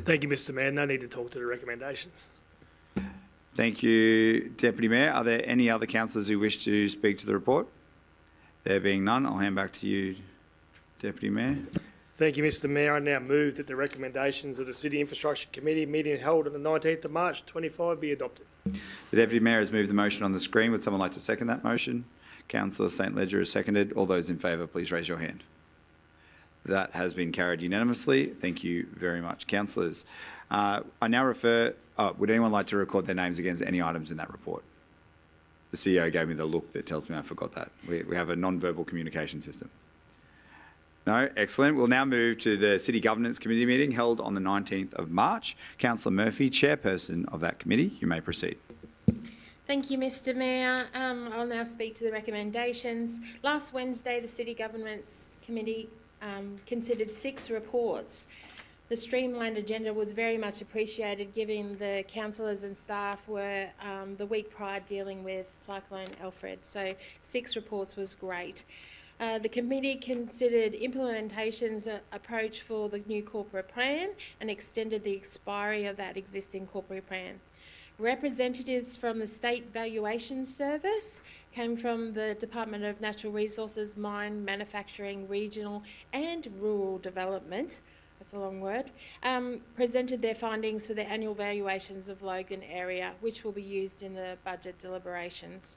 [SPEAKER 16] Thank you, Mr. Mayor. No need to talk to the recommendations.
[SPEAKER 1] Thank you, Deputy Mayor. Are there any other councillors who wish to speak to the report? There being none, I'll hand back to you, Deputy Mayor.
[SPEAKER 16] Thank you, Mr. Mayor. I now move that the recommendations of the City Infrastructure Committee meeting held on the 19th of March 25 be adopted.
[SPEAKER 1] The Deputy Mayor has moved the motion on the screen. Would someone like to second that motion? Councillor St Ledger has seconded. All those in favour, please raise your hand. That has been carried unanimously. Thank you very much, councillors. I now refer... would anyone like to record their names against any items in that report? The CEO gave me the look that tells me I forgot that. We have a non-verbal communication system. No? Excellent. We'll now move to the City Governance Committee meeting held on the 19th of March. Councillor Murphy, chairperson of that committee, you may proceed.
[SPEAKER 15] Thank you, Mr. Mayor. I'll now speak to the recommendations. Last Wednesday, the City Governance Committee considered 6 reports. The streamlined agenda was very much appreciated, given the councillors and staff were the week prior dealing with Cyclone Alfred. So 6 reports was great. The committee considered implementation's approach for the new corporate plan and extended the expiry of that existing corporate plan. Representatives from the State Valuation Service came from the Department of Natural Resources, Mine, Manufacturing, Regional and Rural Development, that's a long word, presented their findings for the annual valuations of Logan area, which will be used in the budget deliberations.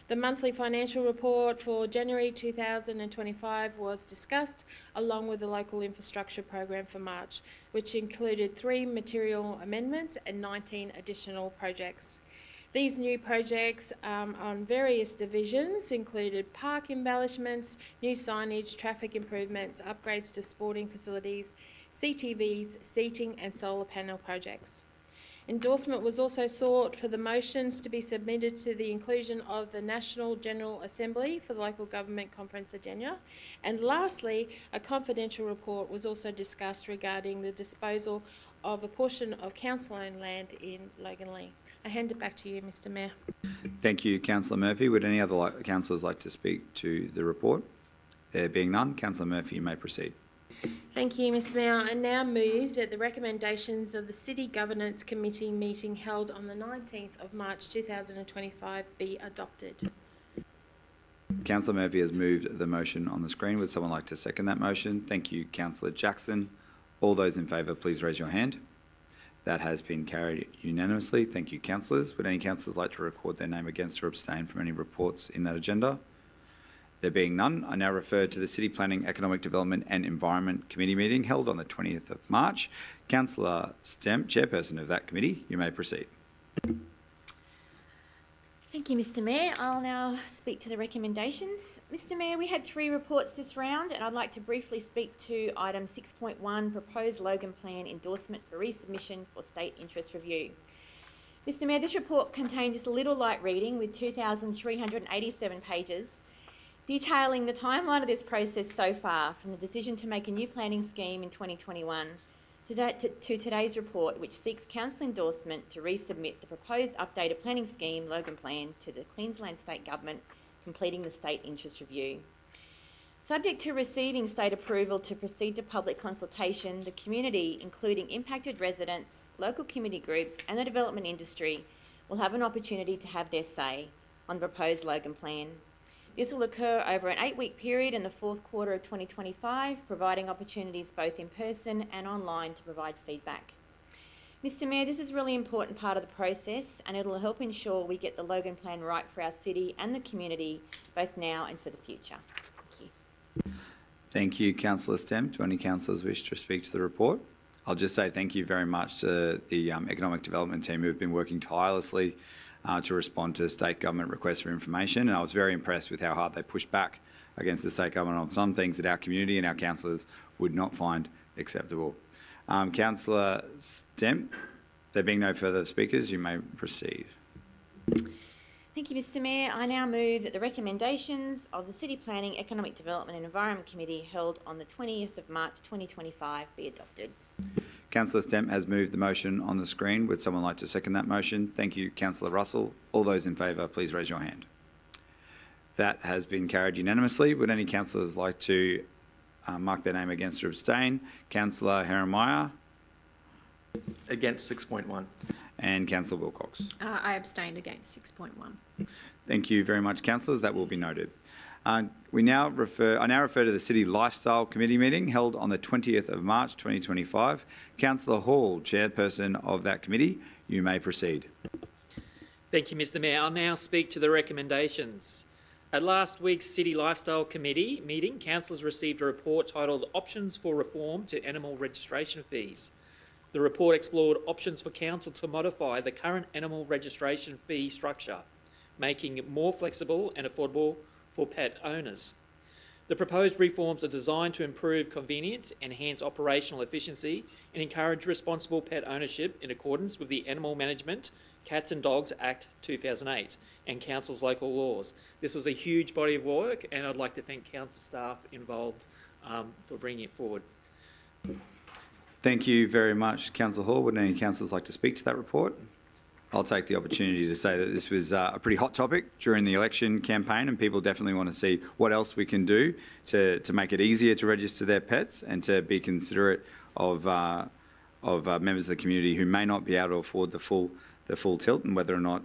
[SPEAKER 15] The monthly financial report for January 2025 was discussed, along with the local infrastructure program for March, which included 3 material amendments and 19 additional projects. These new projects on various divisions included park embellishments, new signage, traffic improvements, upgrades to sporting facilities, CTVs, seating and solar panel projects. Endorsement was also sought for the motions to be submitted to the inclusion of the National General Assembly for the Local Government Conference agenda. And lastly, a confidential report was also discussed regarding the disposal of a portion of council-owned land in Loganlea. I hand it back to you, Mr. Mayor.
[SPEAKER 1] Thank you, Councillor Murphy. Would any other councillors like to speak to the report? There being none, Councillor Murphy, you may proceed.
[SPEAKER 15] Thank you, Mr. Mayor. I now move that the recommendations of the City Governance Committee meeting held on the 19th of March 2025 be adopted.
[SPEAKER 1] Councillor Murphy has moved the motion on the screen. Would someone like to second that motion? Thank you, Councillor Jackson. All those in favour, please raise your hand. That has been carried unanimously. Thank you, councillors. Would any councillors like to record their name against or abstain from any reports in that agenda? There being none, I now refer to the City Planning, Economic Development and Environment Committee meeting held on the 20th of March. Councillor Stemp, chairperson of that committee, you may proceed.
[SPEAKER 14] Thank you, Mr Mayor. I'll now speak to the recommendations. Mr Mayor, we had 3 reports this round, and I'd like to briefly speak to item 6.1, proposed Logan Plan endorsement for resubmission for state interest review. Mr Mayor, this report contained just a little light reading with 2,387 pages, detailing the timeline of this process so far, from the decision to make a new planning scheme in 2021 to today's report, which seeks council endorsement to resubmit the proposed updated planning scheme, Logan Plan, to the Queensland State Government, completing the state interest review. Subject to receiving state approval to proceed to public consultation, the community, including impacted residents, local community groups and the development industry, will have an opportunity to have their say on the proposed Logan Plan. This will occur over an 8-week period in the 4th quarter of 2025, providing opportunities both in person and online to provide feedback. Mr Mayor, this is a really important part of the process, and it'll help ensure we get the Logan Plan right for our city and the community, both now and for the future. Thank you.
[SPEAKER 1] Thank you, Councillor Stemp. Do any councillors wish to speak to the report? I'll just say thank you very much to the Economic Development team who've been working tirelessly to respond to state government requests for information, and I was very impressed with how hard they pushed back against the state government on some things that our community and our councillors would not find acceptable. Councillor Stemp, there being no further speakers, you may proceed.
[SPEAKER 14] Thank you, Mr Mayor. I now move that the recommendations of the City Planning, Economic Development and Environment Committee held on the 20th of March 2025 be adopted.
[SPEAKER 1] Councillor Stemp has moved the motion on the screen. Would someone like to second that motion? Thank you, Councillor Russell. All those in favour, please raise your hand. That has been carried unanimously. Would any councillors like to mark their name against or abstain? Councillor Herrenmeyer?
[SPEAKER 13] Against 6.1.
[SPEAKER 1] And Councillor Wilcox?
[SPEAKER 9] I abstained against 6.1.
[SPEAKER 1] Thank you very much, councillors. That will be noted. I now refer to the City Lifestyle Committee meeting held on the 20th of March 2025. Councillor Hall, chairperson of that committee, you may proceed.
[SPEAKER 12] Thank you, Mr Mayor. I'll now speak to the recommendations. At last week's City Lifestyle Committee meeting, councillors received a report titled Options for Reform to Animal Registration Fees. The report explored options for council to modify the current animal registration fee structure, making it more flexible and affordable for pet owners. The proposed reforms are designed to improve convenience, enhance operational efficiency, and encourage responsible pet ownership in accordance with the Animal Management Cats and Dogs Act 2008 and Council's local laws. This was a huge body of work, and I'd like to thank council staff involved for bringing it forward.
[SPEAKER 1] Thank you very much, Councillor Hall. Would any councillors like to speak to that report? I'll take the opportunity to say that this was a pretty hot topic during the election campaign, and people definitely want to see what else we can do to make it easier to register their pets and to be considerate of members of the community who may not be able to afford the full tilt, and whether or not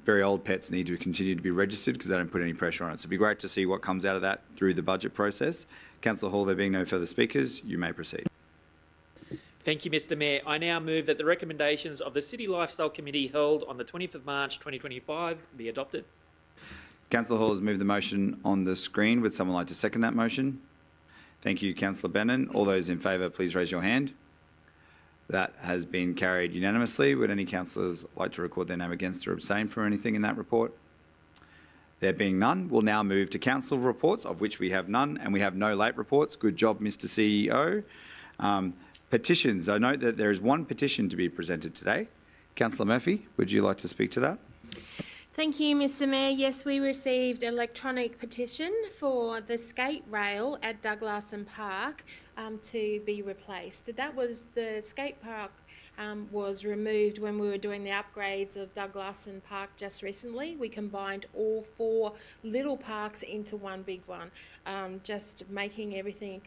[SPEAKER 1] very old pets need to continue to be registered because they don't put any pressure on it. So it'd be great to see what comes out of that through the budget process. Councillor Hall, there being no further speakers, you may proceed.
[SPEAKER 12] Thank you, Mr Mayor. I now move that the recommendations of the City Lifestyle Committee held on the 20th of March 2025 be adopted.
[SPEAKER 1] Councillor Hall has moved the motion on the screen. Would someone like to second that motion? Thank you, Councillor Bannon. All those in favour, please raise your hand. That has been carried unanimously. Would any councillors like to record their name against or abstain from anything in that report? There being none, we'll now move to council reports, of which we have none, and we have no late reports. Good job, Mr CEO. Petitions. I note that there is one petition to be presented today. Councillor Murphy, would you like to speak to that?
[SPEAKER 15] Thank you, Mr Mayor. Yes, we received electronic petition for the skate rail at Douglassen Park to be replaced. That was the skate park was removed when we were doing the upgrades of Douglassen Park just recently. We combined all 4 little parks into one big one, just making everything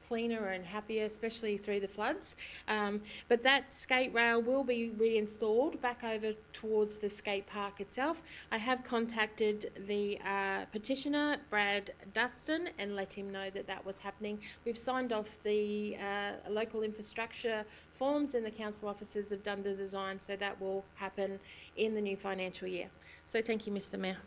[SPEAKER 15] cleaner and happier, especially through the floods. But that skate rail will be reinstalled back over towards the skate park itself. I have contacted the petitioner, Brad Dustin, and let him know that that was happening. We've signed off the local infrastructure forms, and the council officers have done the design, so that will happen in the new financial year. So thank you, Mr. Mayor.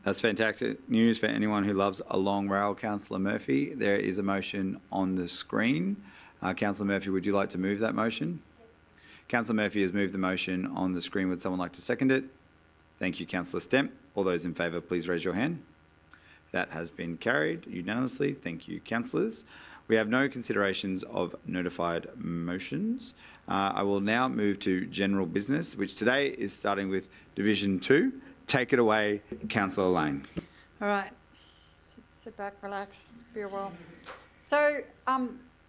[SPEAKER 1] That's fantastic news for anyone who loves a long rail. Councillor Murphy, there is a motion on the screen. Councillor Murphy, would you like to move that motion? Yes. Councillor Murphy has moved the motion on the screen. Would someone like to second it? Thank you, Councillor Stemp. All those in favour, please raise your hand. That has been carried unanimously. Thank you, councillors. We have no considerations of notified motions. I will now move to general business, which today is starting with Division 2. Take it away, Councillor Lane.
[SPEAKER 7] All right, sit back, relax, be a while. So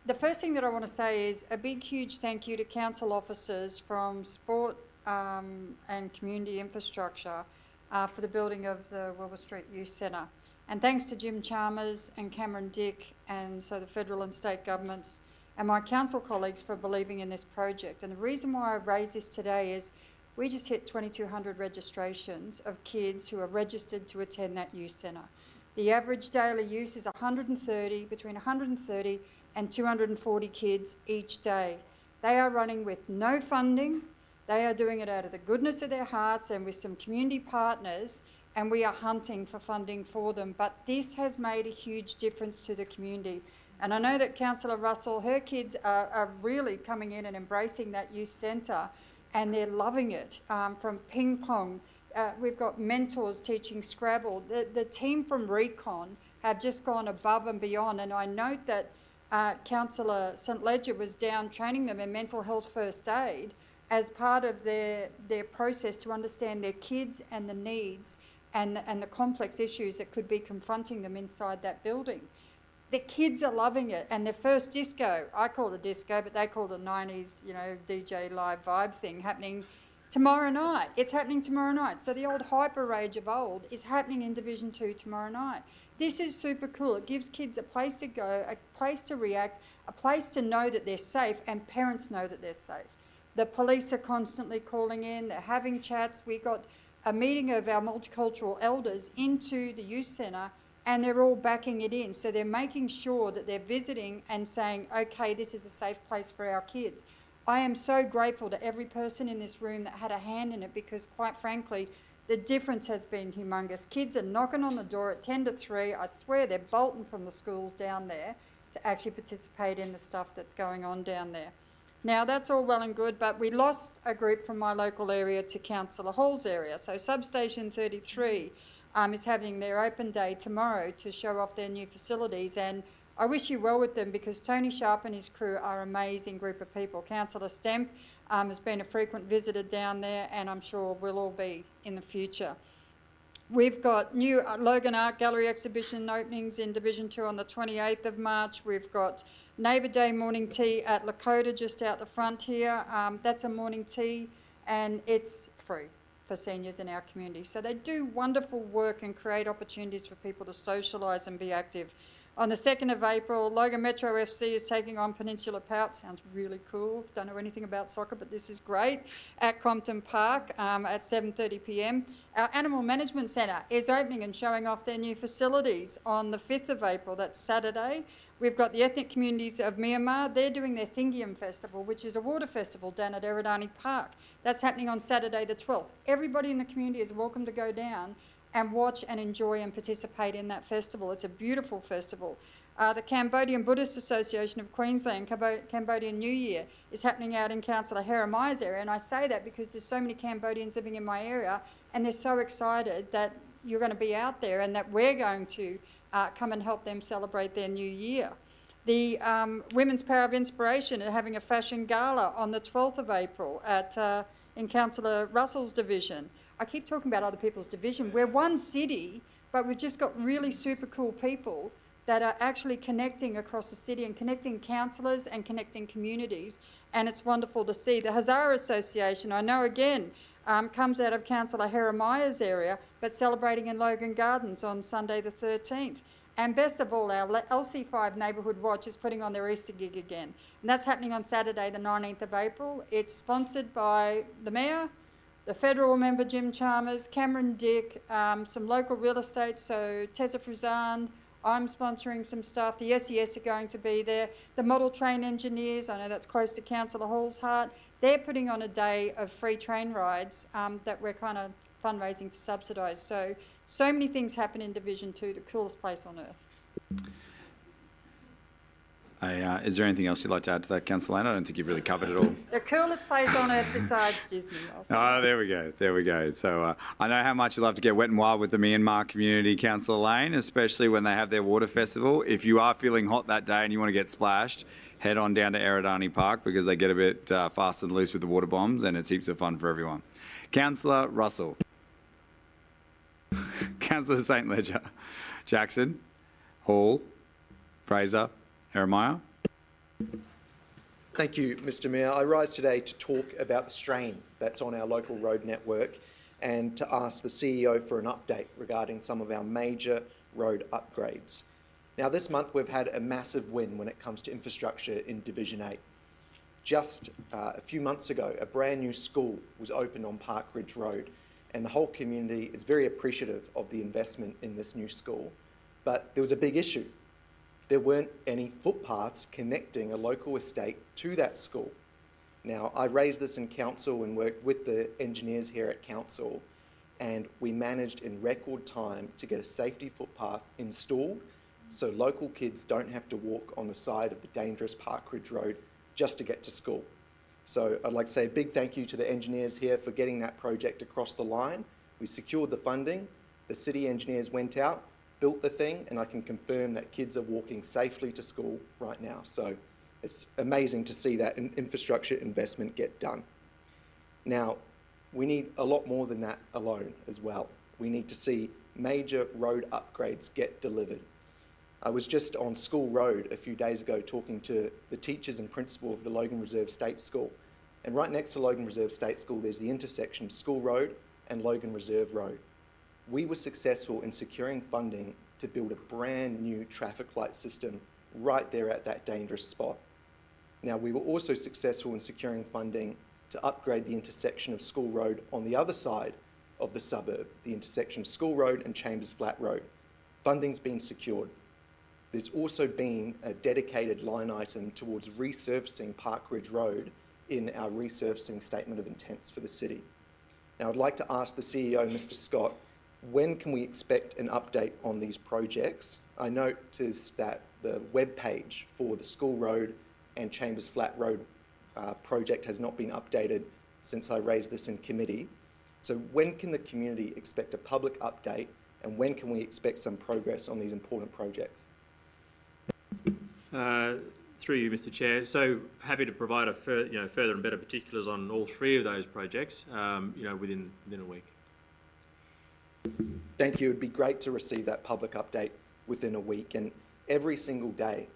[SPEAKER 7] the first thing that I want to say is a big, huge thank you to council officers from Sport and Community Infrastructure for the building of the Wilbur Street Youth Centre. And thanks to Jim Chalmers and Cameron Dick, and so the federal and state governments and my council colleagues for believing in this project. And the reason why I raise this today is we just hit 2,200 registrations of kids who are registered to attend that youth centre. The average daily use is between 130 and 240 kids each day. They are running with no funding. They are doing it out of the goodness of their hearts and with some community partners, and we are hunting for funding for them. But this has made a huge difference to the community. And I know that Councillor Russell, her kids are really coming in and embracing that youth centre, and they're loving it, from ping pong. We've got mentors teaching Scrabble. The team from Recon have just gone above and beyond, and I note that Councillor St Ledger was down training them in mental health first aid as part of their process to understand their kids and the needs and the complex issues that could be confronting them inside that building. The kids are loving it, and their first disco, I call it disco, but they call it a 90s, DJ live vibe thing happening tomorrow night. It's happening tomorrow night. So the old hyper rage of old is happening in Division 2 tomorrow night. This is super cool. It gives kids a place to go, a place to react, a place to know that they're safe, and parents know that they're safe. The police are constantly calling in, they're having chats. We got a meeting of our multicultural elders into the youth centre, and they're all backing it in. So they're making sure that they're visiting and saying, okay, this is a safe place for our kids. I am so grateful to every person in this room that had a hand in it, because quite frankly, the difference has been humongous. Kids are knocking on the door at 10 to 3. I swear they're bolting from the schools down there to actually participate in the stuff that's going on down there. Now, that's all well and good, but we lost a group from my local area to Councillor Hall's area. So Substation 33 is having their open day tomorrow to show off their new facilities, and I wish you well with them, because Tony Sharp and his crew are an amazing group of people. Councillor Stemp has been a frequent visitor down there, and I'm sure we'll all be in the future. We've got new Logan Art Gallery exhibition openings in Division 2 on the 28th of March. We've got Neighbour Day morning tea at Lakota just out the front here. That's a morning tea, and it's free for seniors in our community. So they do wonderful work and create opportunities for people to socialise and be active. On the 2nd of April, Logan Metro FC is taking on Peninsula Pout. Sounds really cool. Don't know anything about soccer, but this is great. At Compton Park at 7:30 p.m. Our Animal Management Centre is opening and showing off their new facilities on the 5th of April. That's Saturday. We've got the ethnic communities of Myanmar. They're doing their Thingium Festival, which is a water festival down at Eridani Park. That's happening on Saturday the 12th. Everybody in the community is welcome to go down and watch and enjoy and participate in that festival. It's a beautiful festival. The Cambodian Buddhist Association of Queensland, Cambodian New Year, is happening out in Councillor Jeremiah's area, and I say that because there's so many Cambodians living in my area, and they're so excited that you're going to be out there and that we're going to come and help them celebrate their new year. The Women's Power of Inspiration are having a fashion gala on the 12th of April in Councillor Russell's division. I keep talking about other people's division. We're one city, but we've just got really super cool people that are actually connecting across the city and connecting councillors and connecting communities, and it's wonderful to see. The Hazara Association, I know again, comes out of Councillor Jeremiah's area, but celebrating in Logan Gardens on Sunday the 13th. And best of all, our LC5 Neighbourhood Watch is putting on their Easter gig again. And that's happening on Saturday, the 19th of April. It's sponsored by the Mayor, the federal member Jim Chalmers, Cameron Dick, some local real estate, so Tessa Fruzan. I'm sponsoring some stuff. The SES are going to be there. The model train engineers, I know that's close to Councillor Hall's heart. They're putting on a day of free train rides that we're kind of fundraising to subsidise. So many things happen in Division 2, the coolest place on earth.
[SPEAKER 1] Is there anything else you'd like to add to that, Councillor Lane? I don't think you've really covered it all.
[SPEAKER 7] The coolest place on earth besides Disney.
[SPEAKER 1] Oh, there we go. There we go. So I know how much you love to get wet and wild with the Myanmar community, Councillor Lane, especially when they have their water festival. If you are feeling hot that day and you want to get splashed, head on down to Eridani Park because they get a bit fast and loose with the water bombs and it's heaps of fun for everyone. Councillor Russell. Councillor St. Ledger. Jackson. Hall. Fraser. Jeremiah.
[SPEAKER 13] Thank you, Mr. Mayor. I rise today to talk about the strain that's on our local road network and to ask the CEO for an update regarding some of our major road upgrades. Now, this month we've had a massive win when it comes to infrastructure in Division 8. Just a few months ago, a brand new school was opened on Park Ridge Road, and the whole community is very appreciative of the investment in this new school. But there was a big issue. There weren't any footpaths connecting a local estate to that school. Now, I raised this in council and worked with the engineers here at council, and we managed in record time to get a safety footpath installed so local kids don't have to walk on the side of the dangerous Park Ridge Road just to get to school. So I'd like to say a big thank you to the engineers here for getting that project across the line. We secured the funding, the city engineers went out, built the thing, and I can confirm that kids are walking safely to school right now. So it's amazing to see that infrastructure investment get done. Now, we need a lot more than that alone as well. We need to see major road upgrades get delivered. I was just on School Road a few days ago talking to the teachers and principal of the Logan Reserve State School. And right next to Logan Reserve State School, there's the intersection of School Road and Logan Reserve Road. We were successful in securing funding to build a brand new traffic light system right there at that dangerous spot. Now, we were also successful in securing funding to upgrade the intersection of School Road on the other side of the suburb, the intersection of School Road and Chambers Flat Road. Funding's been secured. There's also been a dedicated line item towards resurfacing Park Ridge Road in our resurfacing statement of intents for the city. Now, I'd like to ask the CEO, Mr. Scott, when can we expect an update on these projects? I noticed that the web page for the School Road and Chambers Flat Road project has not been updated since I raised this in committee. So when can the community expect a public update, and when can we expect some progress on these important projects?
[SPEAKER 17] Through you, Mr. Chair. So happy to provide further and better particulars on all three of those projects, within a week.
[SPEAKER 13] Thank you. It'd be great to receive that public update within a week. And every single day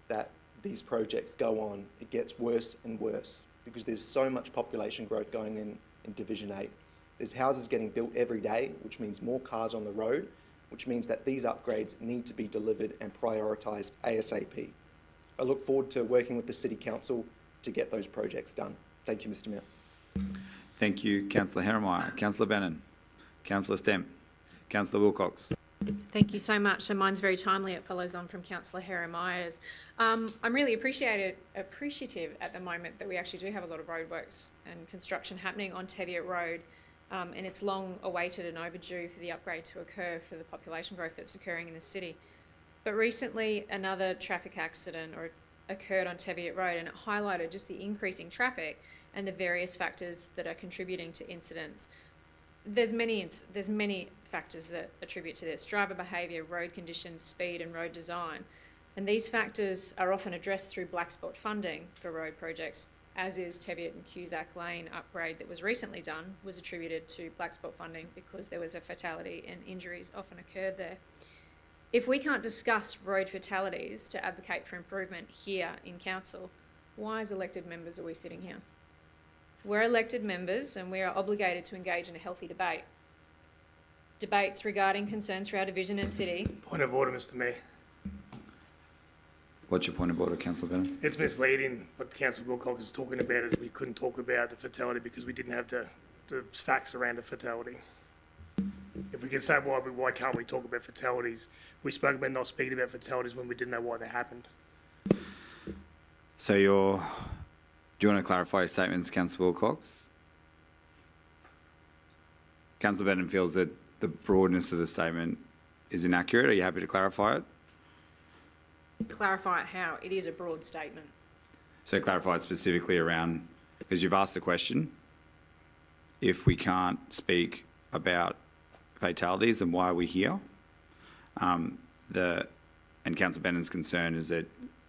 [SPEAKER 13] that these projects go on, it gets worse and worse because there's so much population growth going in Division 8. There's houses getting built every day, which means more cars on the road, which means that these upgrades need to be delivered and prioritised ASAP. I look forward to working with the City Council to get those projects done. Thank you, Mr. Mayor.
[SPEAKER 1] Thank you, Councillor Herrmeyer. Councillor Bannon. Councillor Stemp. Councillor Wilcox.
[SPEAKER 9] Thank you so much. So mine's very timely. It follows on from Councillor Herremeyer's. I'm really appreciative at the moment that we actually do have a lot of roadworks and construction happening on Teviot Road, and it's long awaited and overdue for the upgrade to occur for the population growth that's occurring in the city. But recently another traffic accident occurred on Teviot Road, and it highlighted just the increasing traffic and the various factors that are contributing to incidents. There's many factors that attribute to this: driver behaviour, road conditions, speed and road design. And these factors are often addressed through black spot funding for road projects, as is Teviot and Cusack Lane upgrade that was recently done was attributed to black spot funding because there was a fatality and injuries often occurred there. If we can't discuss road fatalities to advocate for improvement here in council, why as elected members are we sitting here? We're elected members and we are obligated to engage in a healthy debate. Debates regarding concerns for our division and city.
[SPEAKER 16] Point of order, Mr. Mayor.
[SPEAKER 1] What's your point of order, Councillor Bennett?
[SPEAKER 16] It's misleading what Councillor Wilcox is talking about is we couldn't talk about the fatality because we didn't have the facts around the fatality. If we can say why can't we talk about fatalities, we spoke about not speaking about fatalities when we didn't know why they happened.
[SPEAKER 1] So do you want to clarify your statements, Councillor Wilcox? Councillor Bennett feels that the broadness of the statement is inaccurate. Are you happy to clarify it?
[SPEAKER 9] Clarify it how? It is a broad statement.
[SPEAKER 1] So clarify it specifically around, because you've asked the question, if we can't speak about fatalities, then why are we here? And Councillor Bennett's concern is that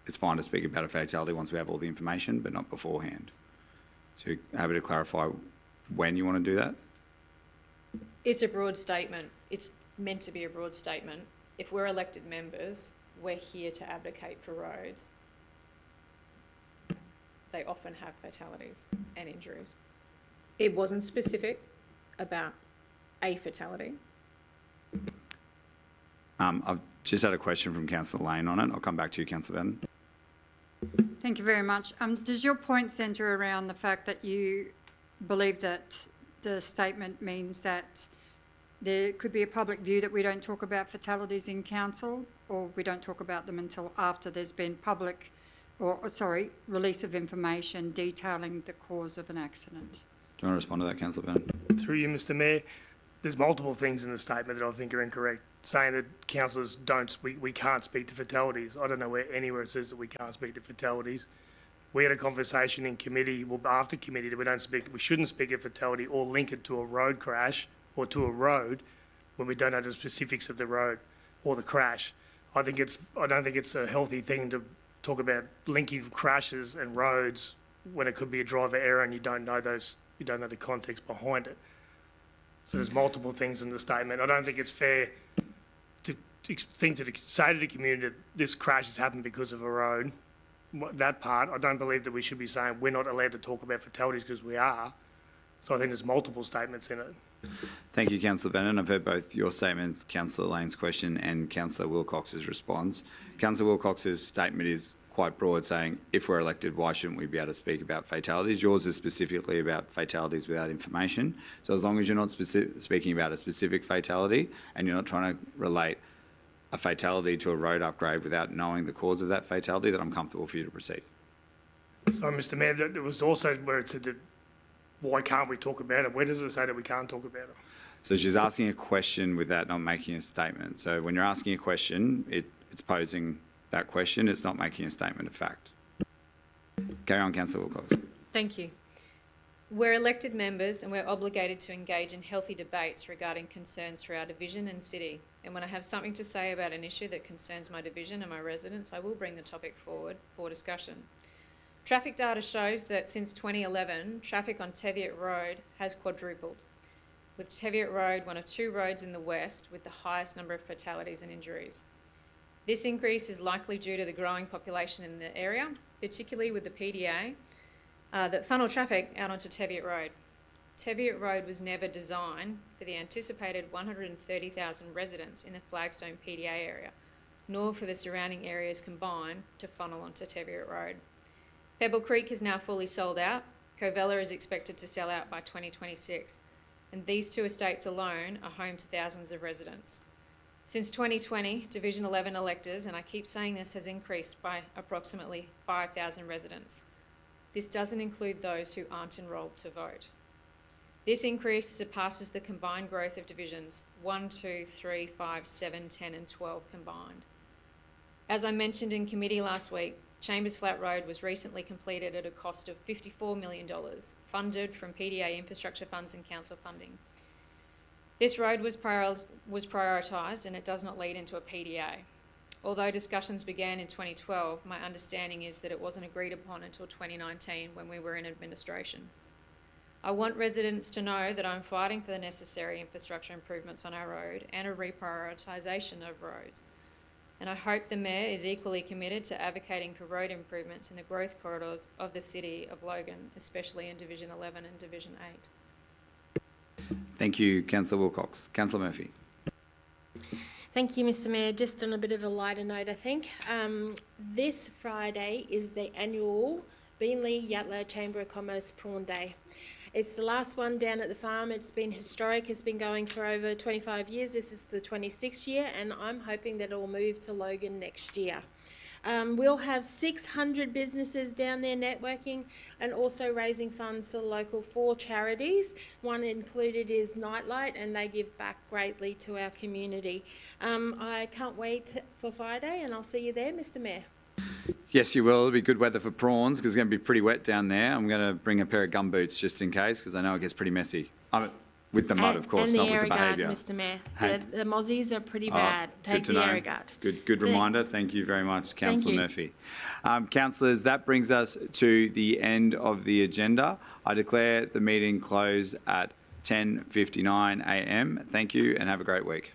[SPEAKER 1] it's fine to speak about a fatality once we have all the information, but not beforehand. So you're happy to clarify when you want to do that?
[SPEAKER 9] It's a broad statement. It's meant to be a broad statement. If we're elected members, we're here to advocate for roads. They often have fatalities and injuries. It wasn't specific about a fatality.
[SPEAKER 1] I've just had a question from Councillor Lane on it. I'll come back to you, Councillor Benn.
[SPEAKER 7] Thank you very much. Does your point centre around the fact that you believe that the statement means that there could be a public view that we don't talk about fatalities in council, or we don't talk about them until after there's been release of information detailing the cause of an accident?
[SPEAKER 1] Do you want to respond to that, Councillor Benn?
[SPEAKER 16] Through you, Mr Mayor, there's multiple things in the statement that I think are incorrect. Saying that councillors we can't speak to fatalities. I don't know anywhere it says that we can't speak to fatalities. We had a conversation in committee, after committee, that we shouldn't speak of fatality or link it to a road crash or to a road when we don't know the specifics of the road or the crash. I don't think it's a healthy thing to talk about linking crashes and roads when it could be a driver error and you don't know the context behind it. So there's multiple things in the statement. I don't think it's fair to say to the community that this crash has happened because of a road. That part, I don't believe that we should be saying we're not allowed to talk about fatalities because we are. So I think there's multiple statements in it.
[SPEAKER 1] Thank you, Councillor Bennett. I've heard both your statements, Councillor Lane's question and Councillor Wilcox's response. Councillor Wilcox's statement is quite broad, saying if we're elected, why shouldn't we be able to speak about fatalities? Yours is specifically about fatalities without information. So as long as you're not speaking about a specific fatality and you're not trying to relate a fatality to a road upgrade without knowing the cause of that fatality, then I'm comfortable for you to proceed.
[SPEAKER 16] So, Mr Mayor, there was also where it said that why can't we talk about it? Where does it say that we can't talk about it?
[SPEAKER 1] So she's asking a question without not making a statement. So when you're asking a question, it's posing that question. It's not making a statement of fact. Carry on, Councillor Wilcox.
[SPEAKER 9] Thank you. We're elected members and we're obligated to engage in healthy debates regarding concerns for our division and city. And when I have something to say about an issue that concerns my division and my residents, I will bring the topic forward for discussion. Traffic data shows that since 2011, traffic on Teviot Road has quadrupled, with Teviot Road one of two roads in the west with the highest number of fatalities and injuries. This increase is likely due to the growing population in the area, particularly with the PDA, that funnel traffic out onto Teviot Road. Teviot Road was never designed for the anticipated 130,000 residents in the Flagstone PDA area, nor for the surrounding areas combined to funnel onto Teviot Road. Pebble Creek is now fully sold out. Covella is expected to sell out by 2026, and these two estates alone are home to thousands of residents. Since 2020, Division 11 electors, and I keep saying this, has increased by approximately 5,000 residents. This doesn't include those who aren't enrolled to vote. This increase surpasses the combined growth of Divisions 1, 2, 3, 5, 7, 10 and 12 combined. As I mentioned in committee last week, Chambers Flat Road was recently completed at a cost of $54 million, funded from PDA infrastructure funds and council funding. This road was prioritised and it does not lead into a PDA. Although discussions began in 2012, my understanding is that it wasn't agreed upon until 2019 when we were in administration. I want residents to know that I'm fighting for the necessary infrastructure improvements on our road and a reprioritisation of roads. And I hope the Mayor is equally committed to advocating for road improvements in the growth corridors of the City of Logan, especially in Division 11 and Division 8.
[SPEAKER 1] Thank you, Councillor Wilcox. Councillor Murphy.
[SPEAKER 15] Thank you, Mr. Mayor. Just on a bit of a lighter note, I think. This Friday is the annual Beenleigh Yatala Chamber of Commerce Prawn Day. It's the last one down at the farm. It's been historic. It's been going for over 25 years. This is the 26th year, and I'm hoping that it will move to Logan next year. We'll have 600 businesses down there networking and also raising funds for the local 4 charities. One included is Nightlight, and they give back greatly to our community. I can't wait for Friday, and I'll see you there, Mr. Mayor.
[SPEAKER 1] Yes, you will. It'll be good weather for prawns because it's going to be pretty wet down there. I'm going to bring a pair of gumboots just in case because I know it gets pretty messy. With the mud, of course,
[SPEAKER 15] and
[SPEAKER 1] not
[SPEAKER 15] the
[SPEAKER 1] with the
[SPEAKER 15] Aerogard,
[SPEAKER 1] behaviour.
[SPEAKER 15] Mr. Mayor.
[SPEAKER 1] Hey.
[SPEAKER 15] The mozzies are pretty bad. Take
[SPEAKER 1] good to
[SPEAKER 15] the
[SPEAKER 1] know.
[SPEAKER 15] Aerogard.
[SPEAKER 1] Good reminder. Thank you very much, Councillor
[SPEAKER 15] you.
[SPEAKER 1] Murphy. Councillors, that brings us to the end of the agenda. I declare the meeting closed at 10:59 a.m. Thank you and have a great week.